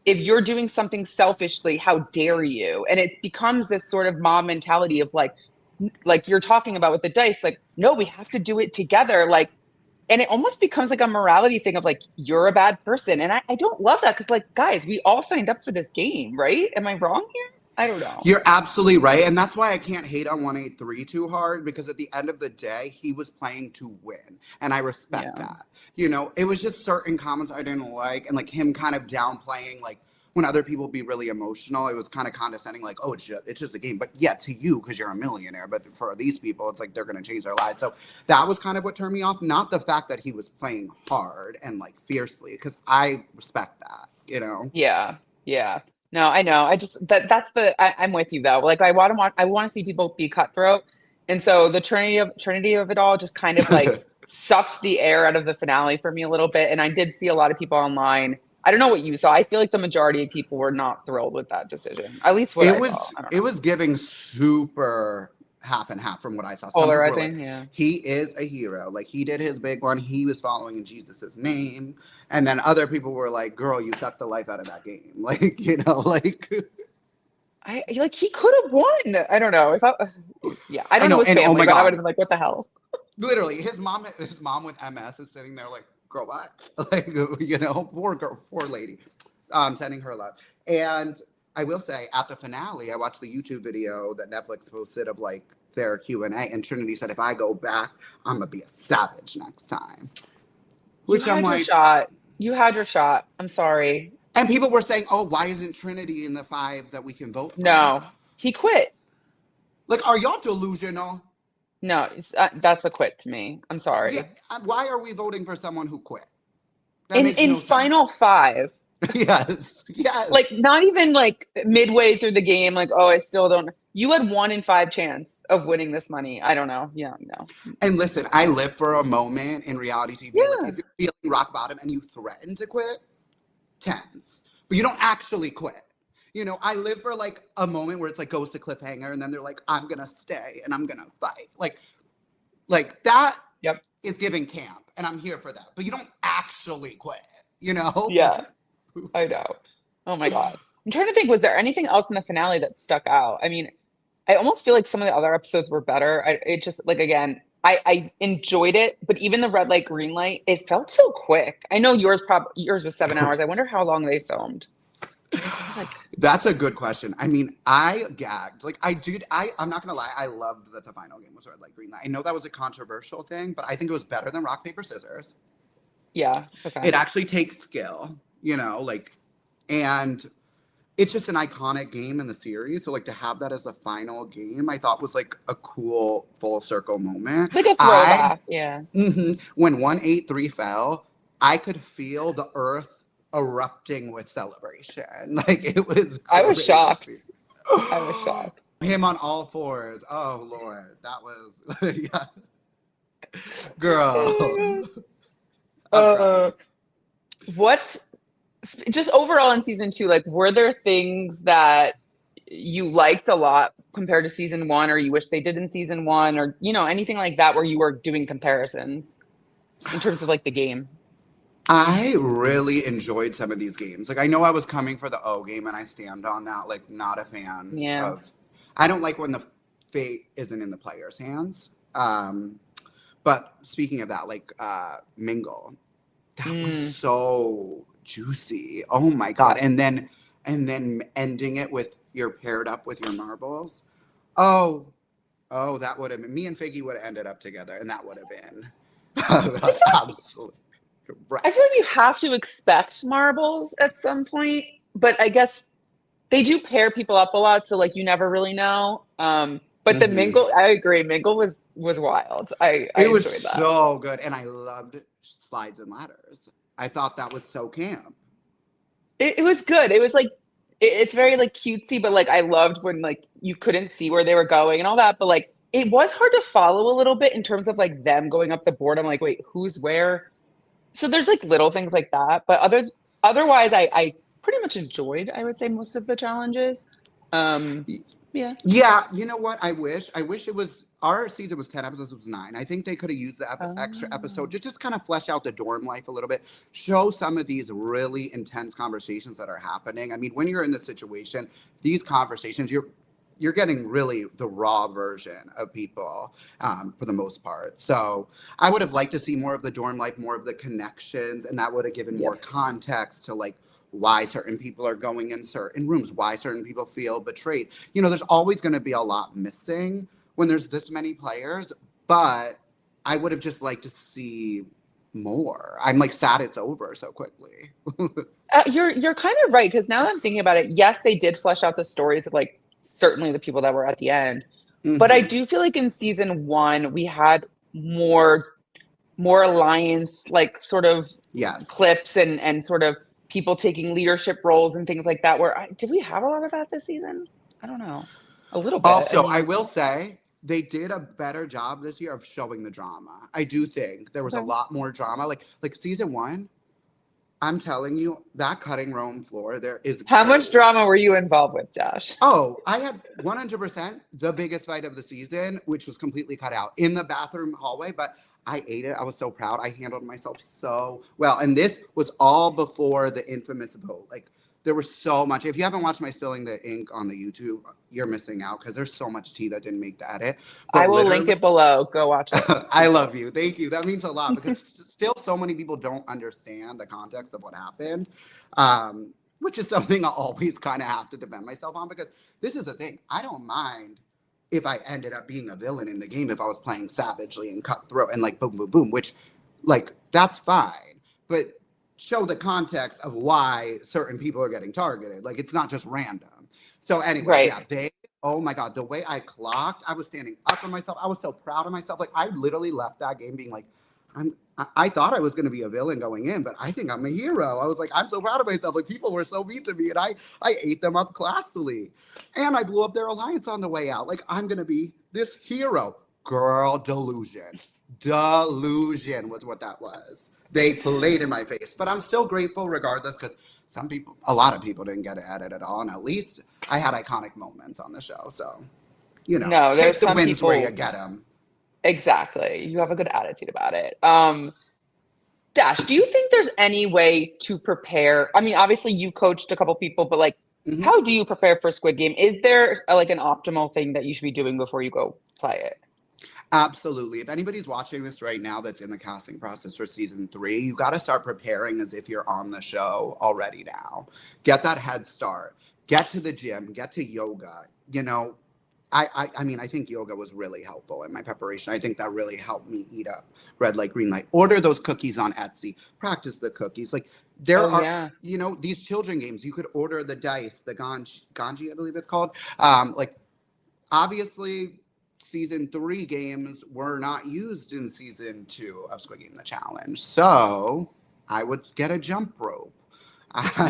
if you're doing something selfishly, how dare you? And it becomes this sort of mob mentality of like you're talking about with the dice, like, no, we have to do it together. Like, and it almost becomes like a morality thing of like, you're a bad person. And I don't love that because, like, guys, we all signed up for this game, right? Am I wrong here? I don't know. You're absolutely right. And that's why I can't hate on 183 too hard because at the end of the day, he was playing to win. And I respect Yeah. that. You know, it was just certain comments I didn't like and like him kind of downplaying like when other people be really emotional, it was kind of condescending, like, oh, it's just a game. But yeah, to you, because you're a millionaire. But for these people, it's like they're going to change their lives. So that was kind of what turned me off. Not the fact that he was playing hard and like fiercely, because I respect that, you know? Yeah. Yeah. No, I know. I just I'm with you though. Like I want to see people be cutthroat. And so the trinity of it all just kind of like sucked the air out of the finale for me a little bit. And I did see a lot of people online. I don't know what you saw. I feel like the majority of people were not thrilled with that decision. At least what It I saw. was I don't it know. was giving super half and half from what I saw. Some people were Polarizing, like, yeah. he is a hero. Like he did his big one. He was following in Jesus's name. And then other people were like, girl, you sucked the life out of that game. Like, you know, like I like he could have won. I don't know. If I yeah, I I don't know know. his And oh family, my but I would God, have been like, what the hell? literally his mom with MS is sitting there like, girl, what? Like, you know, poor girl, poor lady. Sending her love. And I will say at the finale, I watched the YouTube video that Netflix posted of like their Q&A, and Trinity said, if I go back, I'm gonna be a savage next time. You Which I'm had your like, shot. You had your shot. I'm sorry. and people were saying, oh, why isn't Trinity in the 5 that we can vote from? No, he quit. Like, are y'all delusional? No, that's a quit to me. I'm Yeah, sorry. why are we voting for someone who quit? That In makes in no sense. final five, Yes, like yes. not even like midway through the game, like, oh, I still don't. You had 1 in 5 chance of winning this money. I don't know. Yeah, no. And listen, I live for a moment in reality TV. Like, Yeah. if you're feeling rock bottom and you threaten to quit, tense. But you don't actually quit. You know, I live for like a moment where it's like goes to cliffhanger and then they're like, I'm gonna stay and I'm gonna fight. Like that Yep. is giving camp and I'm here for that. But you don't actually quit, you know? Yeah. I know. Oh my God. I'm trying to think, was there anything else in the finale that stuck out? I mean, I almost feel like some of the other episodes were better. It just like again, I enjoyed it, but even the red light, green light, it felt so quick. I know yours was 7 hours. I wonder how long they filmed. I was like, That's a good question. I mean, I gagged. Like I did. I'm not gonna lie. I loved that the final game was red light, green light. I know that was a controversial thing, but I think it was better than rock paper scissors. yeah, okay. It actually takes skill, you know, like, and it's just an iconic game in the series. So like to have that as the final game, I thought was like a cool full circle moment. Like a I throwback, yeah. when 183 fell, I could feel the earth erupting with celebration. Like it was I was shocked. crazy. I was shocked. Him on all fours. Oh Lord, that was yeah. Girl. I'm crying. What just overall in season 2, like were there things that you liked a lot compared to season 1 or you wish they did in season 1 or anything like that where you were doing comparisons in terms of like the game? I really enjoyed some of these games. Like I know I was coming for the O game and I stand on that. Like not a fan Yeah. of I don't like when the fate isn't in the player's hands. But speaking of that, like Mingle, that was so juicy. Oh my god! Yeah. And then ending it with you're paired up with your marbles. Oh, oh, that would have been me and Figgy would have ended up together, and that would have been absolutely right. I feel like you have to expect marbles at some point, but I guess they do pair people up a lot, so like you never really know. But the Hmm. mingle, I agree, mingle was wild. I It was enjoyed that. so good, and I loved slides and ladders. I thought that was so camp. It was good. It was like it's very like cutesy, but like I loved when like you couldn't see where they were going and all that. But like it was hard to follow a little bit in terms of like them going up the board. I'm like, wait, who's where? So there's like little things like that, but otherwise, I pretty much enjoyed, I would say, most of the challenges. Um, yeah. Yeah, you know what? I wish it was our season was 10 episodes, it was 9. I think they could have used the extra episode Um, to just kind of flesh out the dorm life a little bit, show some of these really intense conversations that are happening. I mean, when you're in this situation, these conversations, you're getting really the raw version of people for the most part. So I would have liked to see more of the dorm life, more of the connections, and that would have given more yep. context to like why certain people are going in certain rooms, why certain people feel betrayed. There's always going to be a lot missing when there's this many players, but I would have just liked to see more. I'm like sad it's over so quickly. You're kind of right because now that I'm thinking about it, yes, they did flesh out the stories of like certainly the people that were at the end, but I Hmm. do feel like in season one we had more more alliance like sort of Yes. clips and sort of people taking leadership roles and things like that. Did we have a lot of that this season? I don't know, a little bit. I Also, I mean, will say they did a better job this year of showing the drama. I do think there was a okay. lot more drama. Like season one, I'm telling you, that cutting room floor there is How much gold. drama were you involved with, Josh? Oh, I had 100% the biggest fight of the season, which was completely cut out in the bathroom hallway, but I ate it. I was so proud. I handled myself so well. And this was all before the infamous vote. Like, there was so much. If you haven't watched my Spilling the Ink on the YouTube, you're missing out because there's so much tea that didn't make the edit. I But will link literally, it below. Go watch it. I love you. Thank you. That means a lot because still so many people don't understand the context of what happened, which is something I always kind of have to defend myself on because this is the thing. I don't mind if I ended up being a villain in the game if I was playing savagely and cutthroat and like boom, boom, boom, which like that's fine. But show the context of why certain people are getting targeted. Like it's not just random. So anyway, Right. yeah, oh my god, the way I clocked, I was standing up for myself. I was so proud of myself. Like I literally left that game being like, I thought I was going to be a villain going in, but I think I'm a hero. I was like, I'm so proud of myself. Like people were so mean to me, and I ate them up classily, and I blew up their alliance on the way out. Like I'm going to be this hero. Girl, delusion was what that was. They played in my face, but I'm still grateful regardless because a lot of people didn't get it at all, and at least I had iconic moments on the show. So, No, there's take the some wins where you people. get them. Exactly. You have a good attitude about it. Dash, do you think there's any way to prepare? I mean, obviously you coached a couple people, but like, Hmm. how do you prepare for Squid Game? Is there like an optimal thing that you should be doing before you go play it? Absolutely. If anybody's watching this right now that's in the casting process for season 3, you got to start preparing as if you're on the show already now. Get that head start. Get to the gym. Get to yoga. I mean, I think yoga was really helpful in my preparation. I think that really helped me eat up red light, green light. Order those cookies on Etsy. Practice the cookies. Like there Oh are, yeah. these children games. You could order the dice, the ganji, I believe it's called. Like obviously season 3 games were not used in season 2 of Squid Game the Challenge. So I would get a jump rope.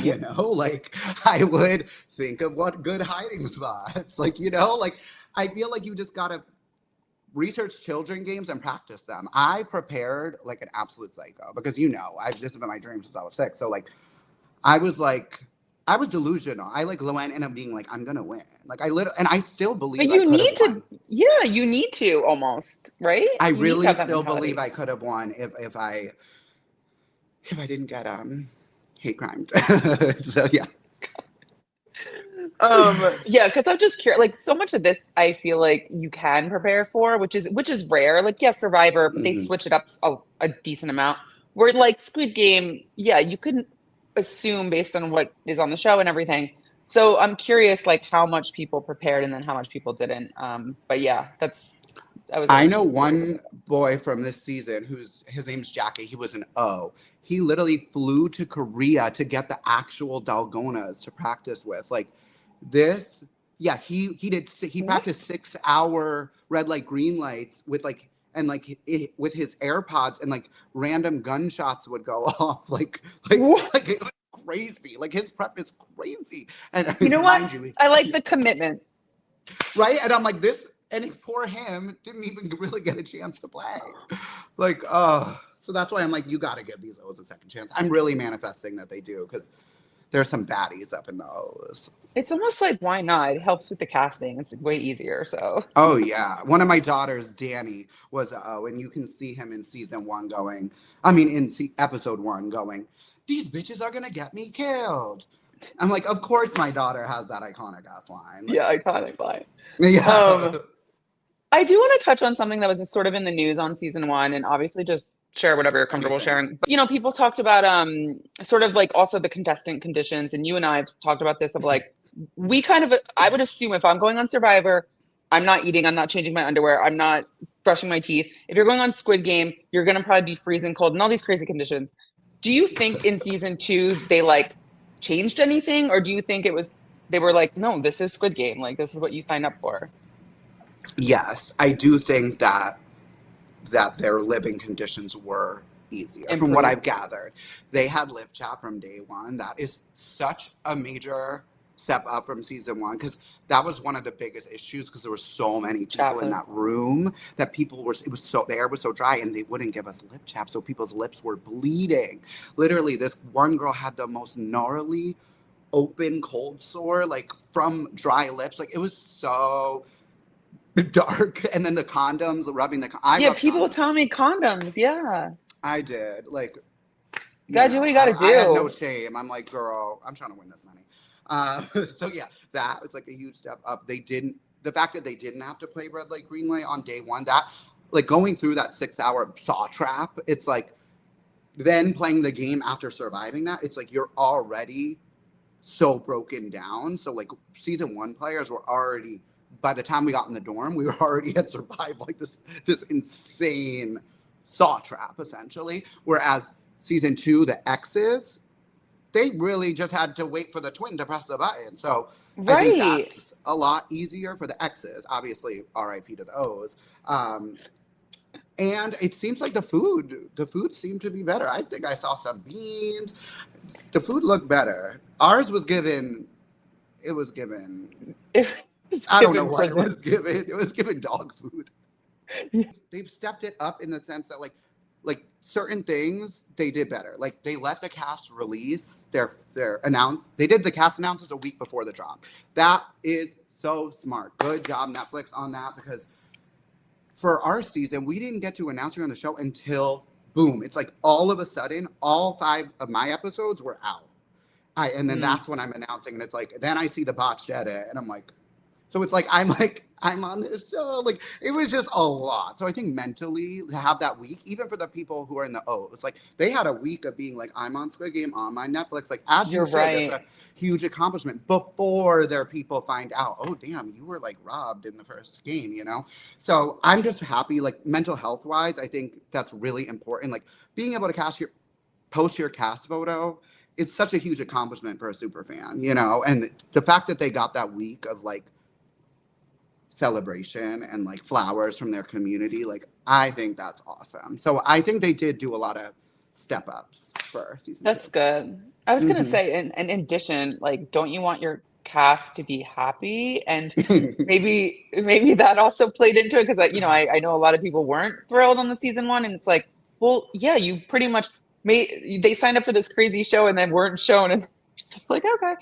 Yep. Like I would think of what good hiding spots. Like I feel like you just gotta research children games and practice them. I prepared like an absolute psycho because this has been my dream since I was 6. So like I was delusional. I like went in and being like, I'm gonna win. Like I literally, and I still But believe I you could have need to, won. yeah, you need to almost, right? I You need to really have that still believe mentality. I could have won if I didn't get hate crimed. So yeah. Yeah, because I'm just curious. Like, so much of this, I feel like you can prepare for, which is rare. Like, yeah, Survivor, but they Mhm. switch it up a decent amount. Where like Squid Game, yeah, you couldn't assume based on what is on the show and everything. So I'm curious, like, how much people prepared and then how much people didn't. But yeah, I I was know just curious one about. boy from this season who's his name's Jackie. He was an O. He literally flew to Korea to get the actual dalgonas to practice with. Like this, yeah. He What? practiced 6 hour red light green lights with like and like with his AirPods and like random gunshots would go off. What? Like it was crazy. Like his prep is crazy. And You know what? mind you, I like the commitment. right? And I'm like, this, and poor him didn't even really get a chance to play. Like, so that's why I'm like, you got to give these O's a second chance. I'm really manifesting that they do because there's some baddies up in the O's. It's almost like why not? It helps with the casting. It's way easier. So Oh yeah, one of my daughters, Danny, was a O, and you can see him in season one going. I mean, in episode one going. These bitches are gonna get me killed. I'm like, of course my daughter has that iconic ass line. Like, yeah, iconic line. yeah. I do want to touch on something that was sort of in the news on season one, and obviously just share whatever you're comfortable Anything. sharing. But, people talked about sort of like also the contestant conditions, and you and I have talked about this of like we kind of I would assume if I'm going on Survivor, I'm not eating, I'm not changing my underwear, I'm not brushing my teeth. If you're going on Squid Game, you're gonna probably be freezing cold and all these crazy conditions. Do you think in season two they like changed anything, or do you think they were like, no, this is Squid Game, like this is what you signed up for? Yes, I do think that their living conditions were easier from what Improved. I've gathered. They had lip chat from day one. That is such a major step up from season one because that was one of the biggest issues because there were so many people in that Chaplains. room that people were it was so the air was so dry and they wouldn't give us lip chat so people's lips were bleeding. Literally this one girl had the most gnarly open cold sore like from dry lips. Like it was so dark. And then the condoms, rubbing I Yeah, rubbed people condoms. tell me condoms. Yeah. I did. Like, You gotta do what you gotta I had no do. shame. I'm like, girl, I'm trying to win this money. So yeah, that was like a huge step up. The fact that they didn't have to play red light, green light on day one, that like going through that 6 hour saw trap, it's like then playing the game after surviving that, it's like you're already so broken down. So like season one players were already by the time we got in the dorm, we were already had survived like this insane saw trap essentially. Whereas season two, the exes, they really just had to wait for the twin to press the button. So I think Right. that's a lot easier for the exes. Obviously, RIP to the O's. And it seems like the food seemed to be better. I think I saw some beans. The food looked better. Ours was given. It was given. It's I don't know given what it prison. was given. It was given dog food. They've stepped it up in the sense that like certain things they did better. Like they let the cast release their announce. They did the cast announces a week before the drop. That is so smart. Good job Netflix on that because for our season we didn't get to announce her on the show until boom. It's like all of a sudden all 5 of my episodes were out. And then Mm. that's when I'm announcing, and it's like then I see the botched edit, and I'm like I'm on this show. Like it was just a lot. So I think mentally to have that week, even for the people who are in the O, it's like they had a week of being like I'm on Squid Game on my Netflix, like as you You're should. That's a right. huge accomplishment before their people find out. Oh damn, you were like robbed in the first game. So I'm just happy, like mental health wise. I think that's really important. Like being able to post your cast photo is such a huge accomplishment for a super fan. And the fact that they got that week of like celebration and like flowers from their community, like I think that's awesome. So I think they did do a lot of step ups for season That's good. I was gonna say, and in addition, like, don't you want your cast to be happy? And two. maybe that also played into it because I know a lot of people weren't thrilled on the season one, and it's like, well, yeah, you pretty much they signed up for this crazy show and then weren't shown, and it's just like, okay,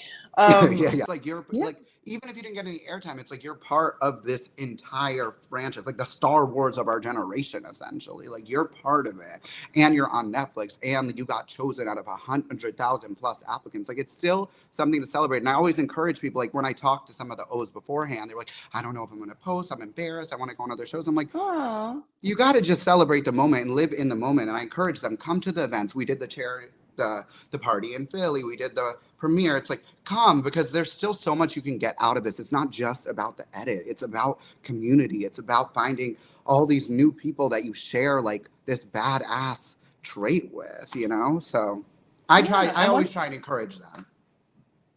Yeah, yeah. Like you're yeah, like even if you didn't get any airtime, it's like you're part of this entire franchise, like the Star Wars of our generation, essentially. Like you're part of it, and you're on Netflix, and you got chosen out of 100,000 plus applicants. Like it's still something to celebrate. And I always encourage people, like when I talk to some of the O's beforehand, they're like, I don't know if I'm going to post. I'm embarrassed. I want to go on other shows. I'm like, Oh, you got to just celebrate the moment and live in the moment. And I encourage them, come to the events. We did the charity, the party in Philly. We did the premiere. It's like, come, because there's still so much you can get out of this. It's not just about the edit. It's about community. It's about finding all these new people that you share like this badass trait with, you know? So yeah. I always try and encourage them.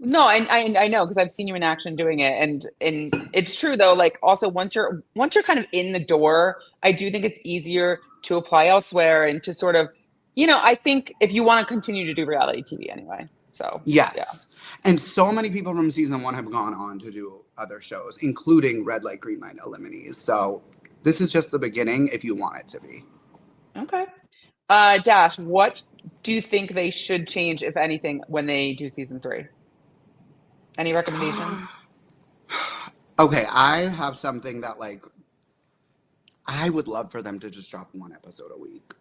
No, I know because I've seen you in action doing it, and it's true though. Like also once you're kind of in the door, I do think it's easier to apply elsewhere and to sort of, I think if you want to continue to do reality TV anyway. So yeah. Yes. And so many people from season one have gone on to do other shows, including Red Light, Green Light Eliminees. So this is just the beginning if you want it to be. Okay. Dash, what do you think they should change, if anything, when they do season 3? Any recommendations? Okay, I have something that like I would love for them to just drop one episode a week.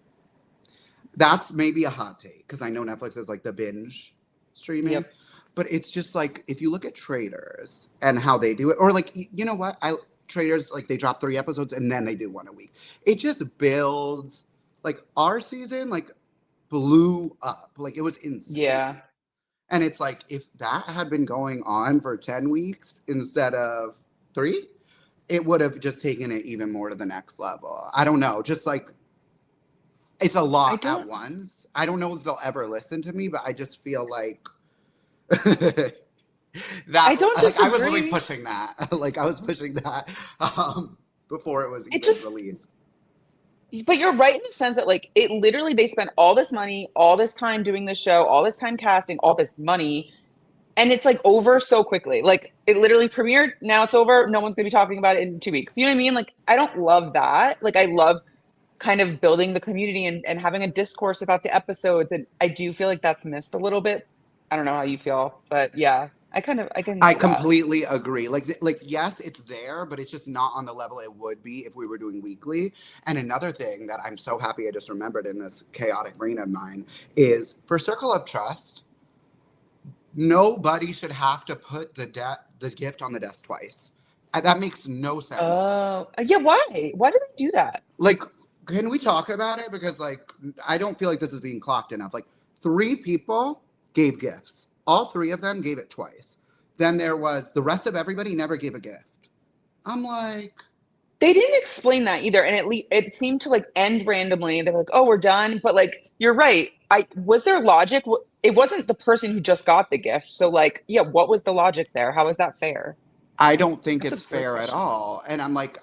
That's maybe a hot take because I know Netflix is like the binge streaming. Yep. But it's just like if you look at Traders and how they do it, or like you know what, Traders like they drop 3 episodes and then they do one a week. It just builds. Like our season like blew up, like it was insane. Yeah. And it's like if that had been going on for 10 weeks instead of 3, it would have just taken it even more to the next level. I don't know, just like it's a lot at once. I don't know if they'll ever listen to me, but I just feel like that I don't disagree. I was really pushing that. Like I was pushing that before it was even released. But you're right in the sense that like it literally they spent all this money, all this time doing the show, all this time casting, all this money, and it's like over so quickly. Like it literally premiered, now it's over. No one's gonna be talking about it in 2 weeks. You know what I mean? Like I don't love that. Like I love kind of building the community and having a discourse about the episodes. And I do feel like that's missed a little bit. I don't know how you feel, but yeah, I completely agree. Like yes, it's there, but it's just not on the level it would be if we were doing weekly. And another thing that I'm so happy I just remembered in this chaotic brain of mine is for Circle of Trust, nobody should have to put the gift on the desk twice. That makes no sense. Oh, yeah. Why? Why do they do that? Like, can we talk about it? Because like, I don't feel like this is being clocked enough. Like 3 people gave gifts. All 3 of them gave it twice. Then there was the rest of everybody never gave a gift. I'm like, they didn't explain that either, and it seemed to like end randomly. They were like, "Oh, we're done," but like, you're right. Was there logic? It wasn't the person who just got the gift, so like, yeah, what was the logic there? How is that fair? I don't think it's fair at all. And I'm like,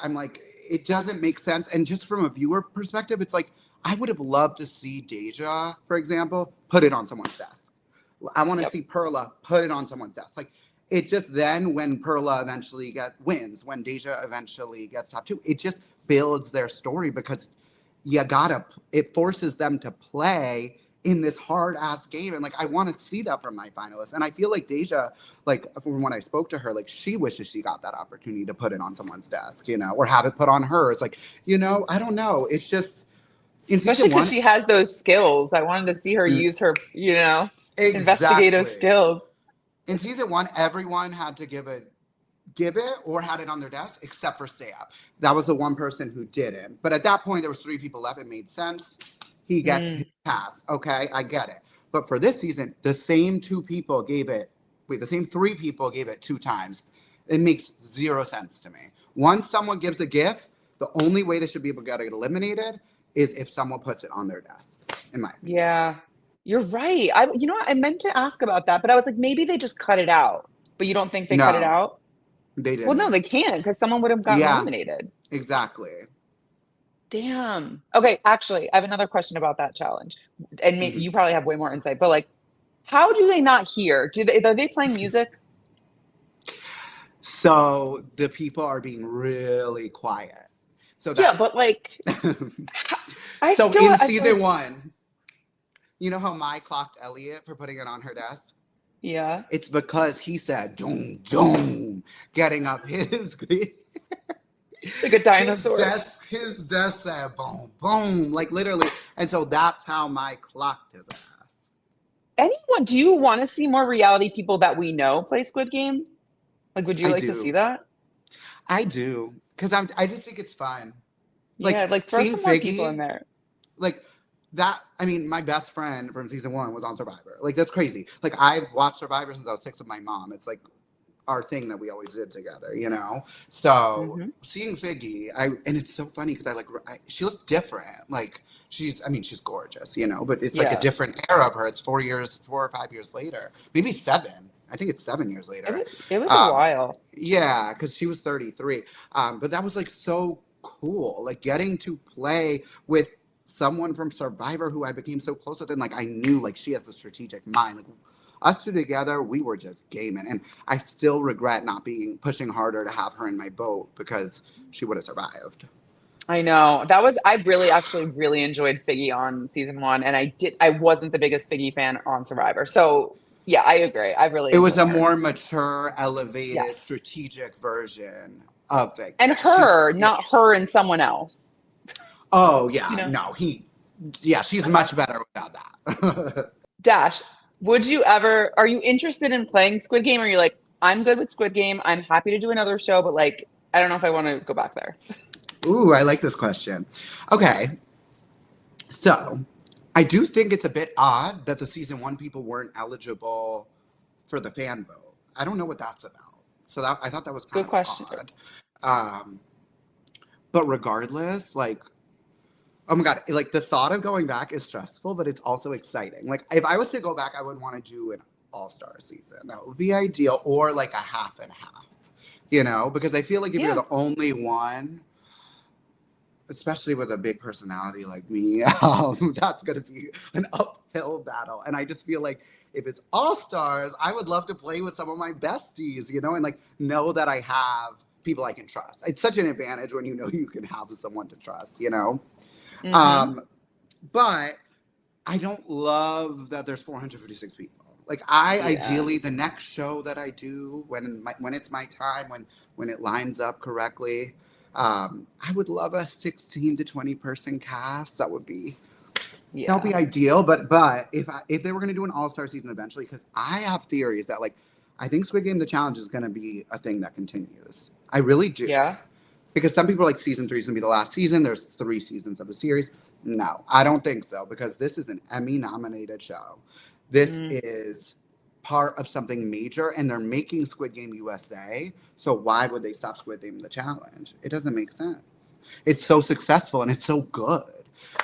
it doesn't make sense. And just from a viewer perspective, it's like I would have loved to see Deja, for example, put it on someone's desk. I want to see Perla put it on someone's desk. Like it just then when Perla eventually wins, when Deja eventually gets top 2, it just builds their story because it forces them to play in this hard ass game. And like I want to see that from my finalists. And I feel like Deja, like from when I spoke to her, like she wishes she got that opportunity to put it on someone's desk, you know, or have it put on her. It's like, you know, I don't know. It's just especially because she has those skills. I wanted to see her use her, you know, investigative skills. In season 1, everyone had to give it or had it on their desk except for Sam. That was the one person who didn't. But at that point, there was 3 people left. It made sense. He gets his pass. Okay, I get it. But for this season, the same 3 people gave it 2 times. It makes 0 sense to me. Once someone gives a gift, the only way they should be able to get eliminated is if someone puts it on their desk, in my opinion. Yeah, you're right. You know what? I meant to ask about that, but I was like, maybe they just cut it out. But you don't think they cut it out? They didn't. Well, no, they can't because someone would have gotten eliminated. Exactly. Damn. Okay, actually, I have another question about that challenge. And you probably have way more insight, but like, how do they not hear? Are they playing music? So the people are being really quiet. So but like, in season 1, you know how Mai clocked Elliot for putting it on her desk? Yeah. It's because he said doom doom, getting up his Like a dinosaur. his desk said boom boom, like literally, and so that's how my clocked his ass. Anyone, do you want to see more reality people that we know play Squid Game? Like, would you I like to see do, that? I do, because I just think it's fun, Yeah, like like throw seeing some more people in Figgy, there. like that. I mean, my best friend from season one was on Survivor. Like that's crazy. Like I've watched Survivor since I was 6 with my mom. It's like our thing that we always did together, you know. So Hmm. seeing Figgy, and it's so funny because she looked different. Like I mean, she's gorgeous, you know, but it's like a Yeah. different era of her. It's 4 or 5 years later, maybe 7. I think it's 7 years later. It was a Um, while. yeah, because she was 33. But that was like so cool, like getting to play with someone from Survivor who I became so close with, and like I knew like she has the strategic mind. Like us two together, we were just gaming, and I still regret not being pushing harder to have her in my boat because she would have survived. I know. I really actually really enjoyed Figgy on season one. And I wasn't the biggest Figgy fan on Survivor. So yeah, I agree. I really It was enjoyed a her. more mature, elevated, Yes. strategic version of And Vicky. her, Yeah. not her and someone else. Oh You yeah, know? no, yeah, she's much better without that. Dash, are you interested in playing Squid Game? Or are you like, I'm good with Squid Game. I'm happy to do another show, but like, I don't know if I want to go back there. Ooh, I like this question. Okay, so I do think it's a bit odd that the season one people weren't eligible for the fan vote. I don't know what that's about. So I thought that was kind Good of question. odd. Um, but regardless, like, oh my God, like the thought of going back is stressful, but it's also exciting. Like, if I was to go back, I would want to do an all-star season. That would be ideal, or like a half and half, you know, because I feel like if you're Yeah. the only one, especially with a big personality like me, that's going to be an uphill battle. And I just feel like if it's all stars, I would love to play with some of my besties, you know, and like know that I have people I can trust. It's such an advantage when you know you can have someone to trust, you know. Mm-hmm. Um, but I don't love that there's 456 people. Like I Yeah. ideally the next show that I do when it's my time when it lines up correctly, I would love a 16 to 20 person cast. That would Yeah. be ideal. But if they were going to do an all star season eventually, because I have theories that like I think Squid Game the challenge is going to be a thing that continues. I really do. Yeah. Because some people are like season 3 is gonna be the last season. There's 3 seasons of a series. No, I don't think so because this is an Emmy nominated show. This Mm. is part of something major, and they're making Squid Game USA. So why would they stop Squid Game the challenge? It doesn't make sense. It's so successful and it's so good.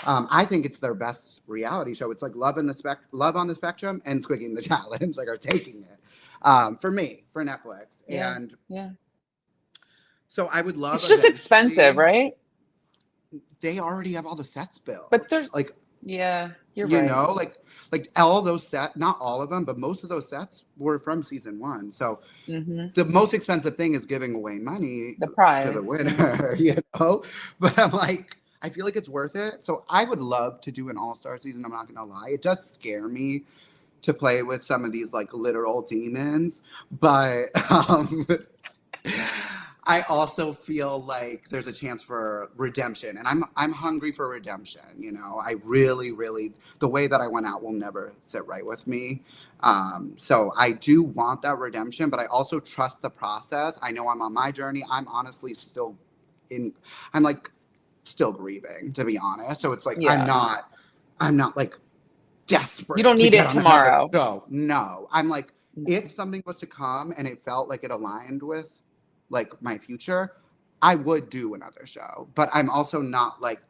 I think it's their best reality show. It's like Love on the Spectrum and Squid Game the Challenge, like are taking it for me for Netflix. Yeah. And Yeah. so I would love It's just expensive, eventually. right? They already have all the sets But built. there's, Like, yeah, you're you right. know, like all those not all of them, but most of those sets were from season one. So Mm-hmm. the most expensive thing is giving away money The to the prize. Yeah. winner, you know? But I'm like, I feel like it's worth it. So I would love to do an all-star season. I'm not gonna lie. It does scare me to play with some of these like literal demons, but I also feel like there's a chance for redemption, and I'm hungry for redemption. You know, I really, really the way that I went out will never sit right with me. So I do want that redemption, but I also trust the process. I know I'm on my journey. I'm honestly still in. I'm like still grieving, to be honest. So it's like Yeah. I'm not like You desperate don't to need get it on another tomorrow. show. No, I'm like, No. if something was to come and it felt like it aligned with like my future, I would do another show. But I'm also not like,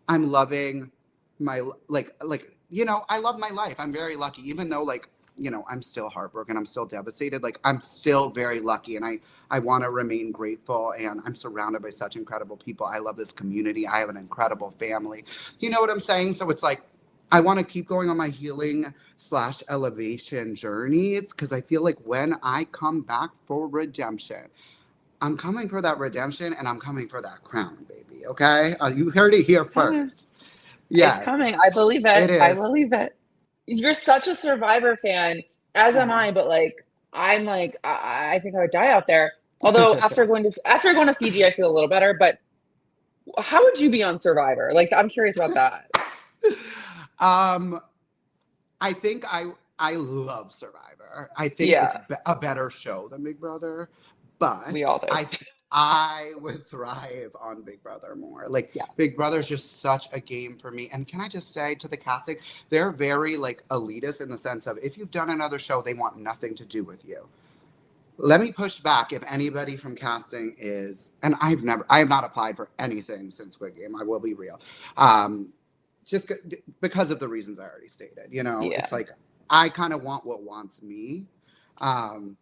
I'm loving my like you know, I love my life. I'm very lucky, even though like you know I'm still heartbroken. I'm still devastated. Like I'm still very lucky, and I want to remain grateful. And I'm surrounded by such incredible people. I love this community. I have an incredible family. You know what I'm saying? So it's like I want to keep going on my healing slash elevation journeys because I feel like when I come back for redemption, I'm coming for that redemption and I'm coming for that crown, baby. Okay? You heard it here Coming. first. It's Yes, coming. I believe it. it I is. believe it. You're such a Survivor fan. as am Uh-huh. I, but like I'm like I think I would die out there. Although after going to Fiji, I feel a little better. But how would you be on Survivor? Like I'm curious about that. um, I think I love Survivor. I think it's Yeah, a better show than Big Brother, but we all do. I think I would thrive on Big Brother more. Like Yeah. Big Brother's just such a game for me. And can I just say to the casting, they're very like elitist in the sense of if you've done another show, they want nothing to do with you. Let me push back if anybody from casting is, and I have not applied for anything since Squid Game. I will be real. Um, just because of the reasons I already stated. You know, it's Yeah. like I kind of want what wants me. Um,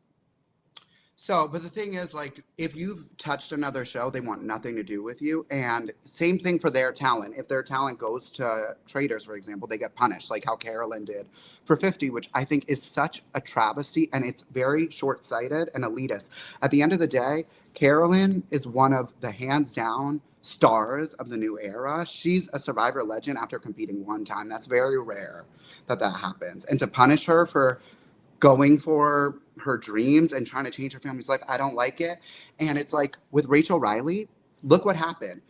so, but the thing is, like, if you've touched another show, they want nothing to do with you. And same thing for their talent. If their talent goes to traders, for example, they get punished, like how Carolyn did for 50, which I think is such a travesty and it's very short sighted and elitist. At the end of the day, Carolyn is one of the hands down stars of the new era. She's a survivor legend after competing one time. That's very rare that that happens. And to punish her for going for her dreams and trying to change her family's life. I don't like it. And it's like with Rachel Riley, look what happened.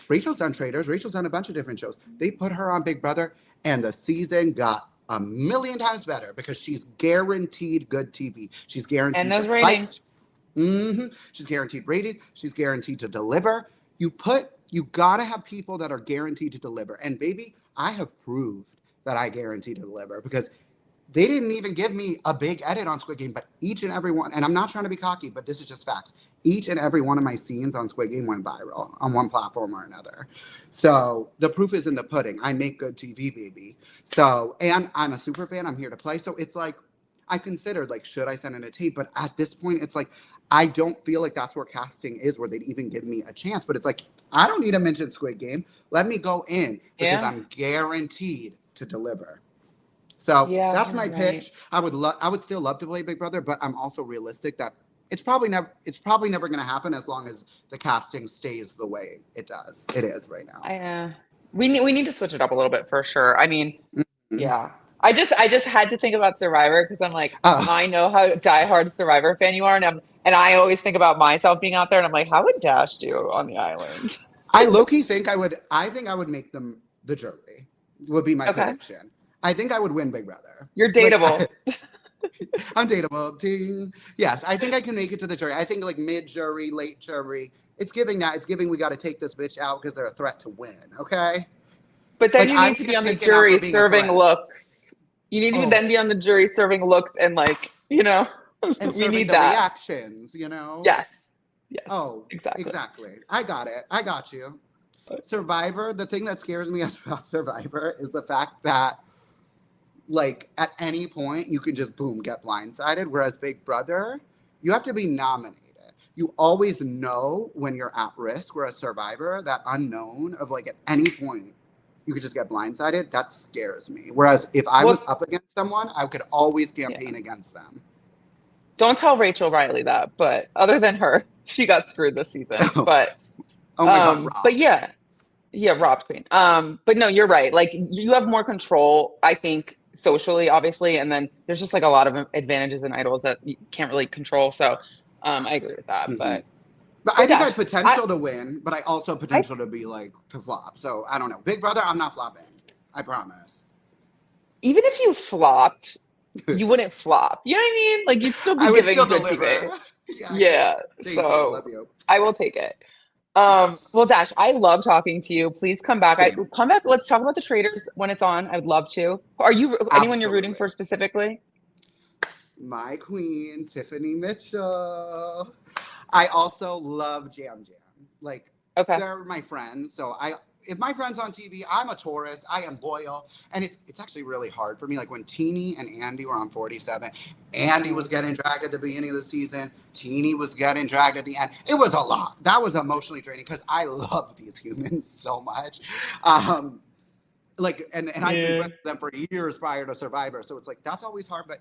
Rachel's done Traders, Rachel's done a bunch of different shows. They put her on Big Brother and the season got a million times better because she's guaranteed good TV. She's And guaranteed those to fight. ratings. She's guaranteed rated. She's guaranteed to deliver. You gotta have people that are guaranteed to deliver. And baby, I have proved that I guarantee to deliver because they didn't even give me a big edit on Squid Game, but each and every one, and I'm not trying to be cocky, but this is just facts. Each and every one of my scenes on Squid Game went viral on one platform or another. So the proof is in the pudding. I make good TV, baby. So, and I'm a super fan. I'm here to play. So it's like, I considered like, should I send in a tape? But at this point, it's like, I don't feel like that's where casting is, where they'd even give me a chance. But it's like, I don't need to mention Squid Game. Let me go in because Yeah. I'm guaranteed to deliver. So Yeah, that's you're my right. pitch. I would still love to play Big Brother, but I'm also realistic that it's probably never going to happen as long as the casting stays the way it is right now. We need to switch it up a little bit for sure. I mean, Mhm. yeah. I just had to think about Survivor because I'm like, Uh, I know how diehard Survivor fan you are, and I always think about myself being out there, and I'm like, how would Dash do on the island? I low key think I would. I think I would make them the jury. Would be my Okay, prediction. I think I would win Big Brother. you're Like dateable. I'm dateable. Ding. Yes, I think I can make it to the jury. I think like mid jury, late jury. It's giving that. It's giving we got to take this bitch out because they're a threat to win. Okay. But then Like you I need would to be get on the taken out jury for being a serving threat. looks. You need to then Oh, be on the jury serving looks and like, and we serving need the that. reactions, you know? Yes. Yes. Oh, Exactly. exactly. I got it. I got you. Survivor, the thing that scares me about Survivor is the fact that, like, at any point you can just boom, get blindsided. Whereas Big Brother, you have to be nominated. You always know when you're at risk. Whereas Survivor, that unknown of like at any point you could just get blindsided, that scares me. Whereas if I was Well, up against someone, I could always yeah. campaign against them. Don't tell Rachel Riley that, but other than her, she got screwed this season. Oh, oh my God, But robbed. yeah, yeah, robbed queen. But no, you're right. Like you have more control, I think, socially, obviously, and then there's just like a lot of advantages in idols that you can't really control. So, I agree with that. Hmm. But But I but think I Dash, have I potential to win, but I also have I potential to be like to flop. So I don't know. Big Brother, I'm not flopping. I promise. even if you flopped, you wouldn't flop. You know what I mean? Like you'd still be I would still giving good deliver. TV. Yeah, I get it. Yeah. Thank you. So Love you. I will take it. Well, Dash, I love talking to you. Please come back. Same. Come back. Let's talk about the traders when it's on. I would love to. Are you anyone you're rooting Absolutely. for specifically? My queen, Tiffany Mitchell. I also love Jam Jam. Like, Okay. they're my friends. So if my friend's on TV, I'm a tourist. I am loyal. And it's actually really hard for me. Like when Teeny and Andy were on 47, Andy was Mm. getting dragged at the beginning of the season. Teeny was getting dragged at the end. It was a lot. That was emotionally draining because I love these humans so much. Um, like and I've been Yeah. friends with them for years prior to Survivor. So it's like that's always hard, but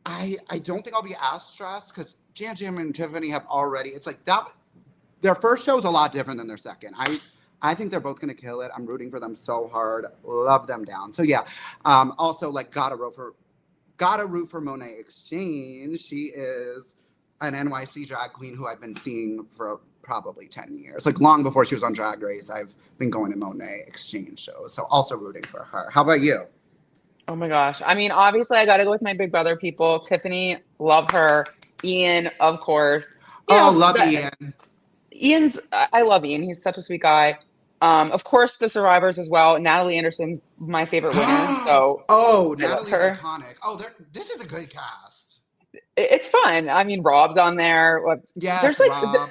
I don't think I'll be as stressed because Jan Jam and Tiffany have already. It's like that. Their first show is a lot different than their second. I think they're both gonna kill it. I'm rooting for them so hard. Love them down. So yeah. Also like gotta root for Monet Exchange. She is an NYC drag queen who I've been seeing for probably 10 years. Like long before she was on Drag Race, I've been going to Monet Exchange shows. So also rooting for her. How about you? Oh my gosh. I mean, obviously, I got to go with my Big Brother people. Tiffany, love her. Ian, of course. You Oh, know, love Ian. I love Ian. He's such a sweet guy. Of course, the survivors as well. Natalie Anderson's my favorite winner, so Oh, I love Natalie's her. iconic. Oh, this is a good cast. It's fun. I mean, Rob's on there. Yes, There's like Rob.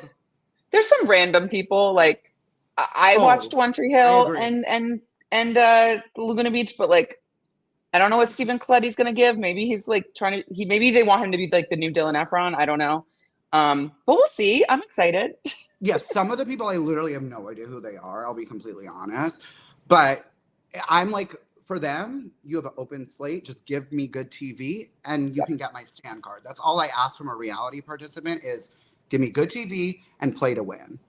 there's some random people. Like I watched Oh, One Tree I Hill agree. and Laguna Beach, but like I don't know what Stephen Coletti's gonna give. Maybe he's like trying to maybe they want him to be like the new Dylan Efron. I don't know. But we'll see. I'm excited. Yes, some of the people I literally have no idea who they are. I'll be completely honest. But I'm like, for them, you have an open slate. Just give me good TV and you can get my stand card. That's all I ask from a reality participant is give me good TV and play to win.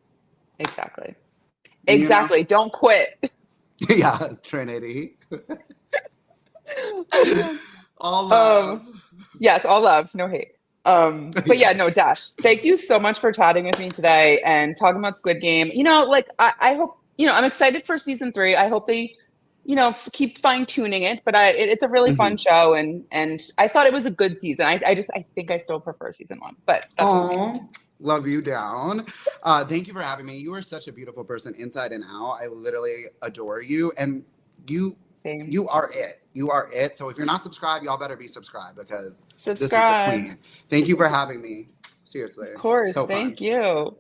Exactly. You Exactly. know? Don't quit. Yeah, Trinity. All love. Yes, all love, no hate. But yeah, no, Dash, thank you so much for chatting with me today and talking about Squid Game. You know, like I hope, you know, I'm excited for season 3. I hope they, you know, keep fine tuning it, but it's a really fun show and I thought it was a good season. I think I still prefer season 1, but that's just me. Oh, love you down. Thank you for having me. You are such a beautiful person inside and out. I literally adore you and you Same. You are it. You are it. So if you're not subscribed, y'all better be subscribed because Subscribe. this is the queen. Thank you for having me. Seriously. Of course. So Thank fun. you.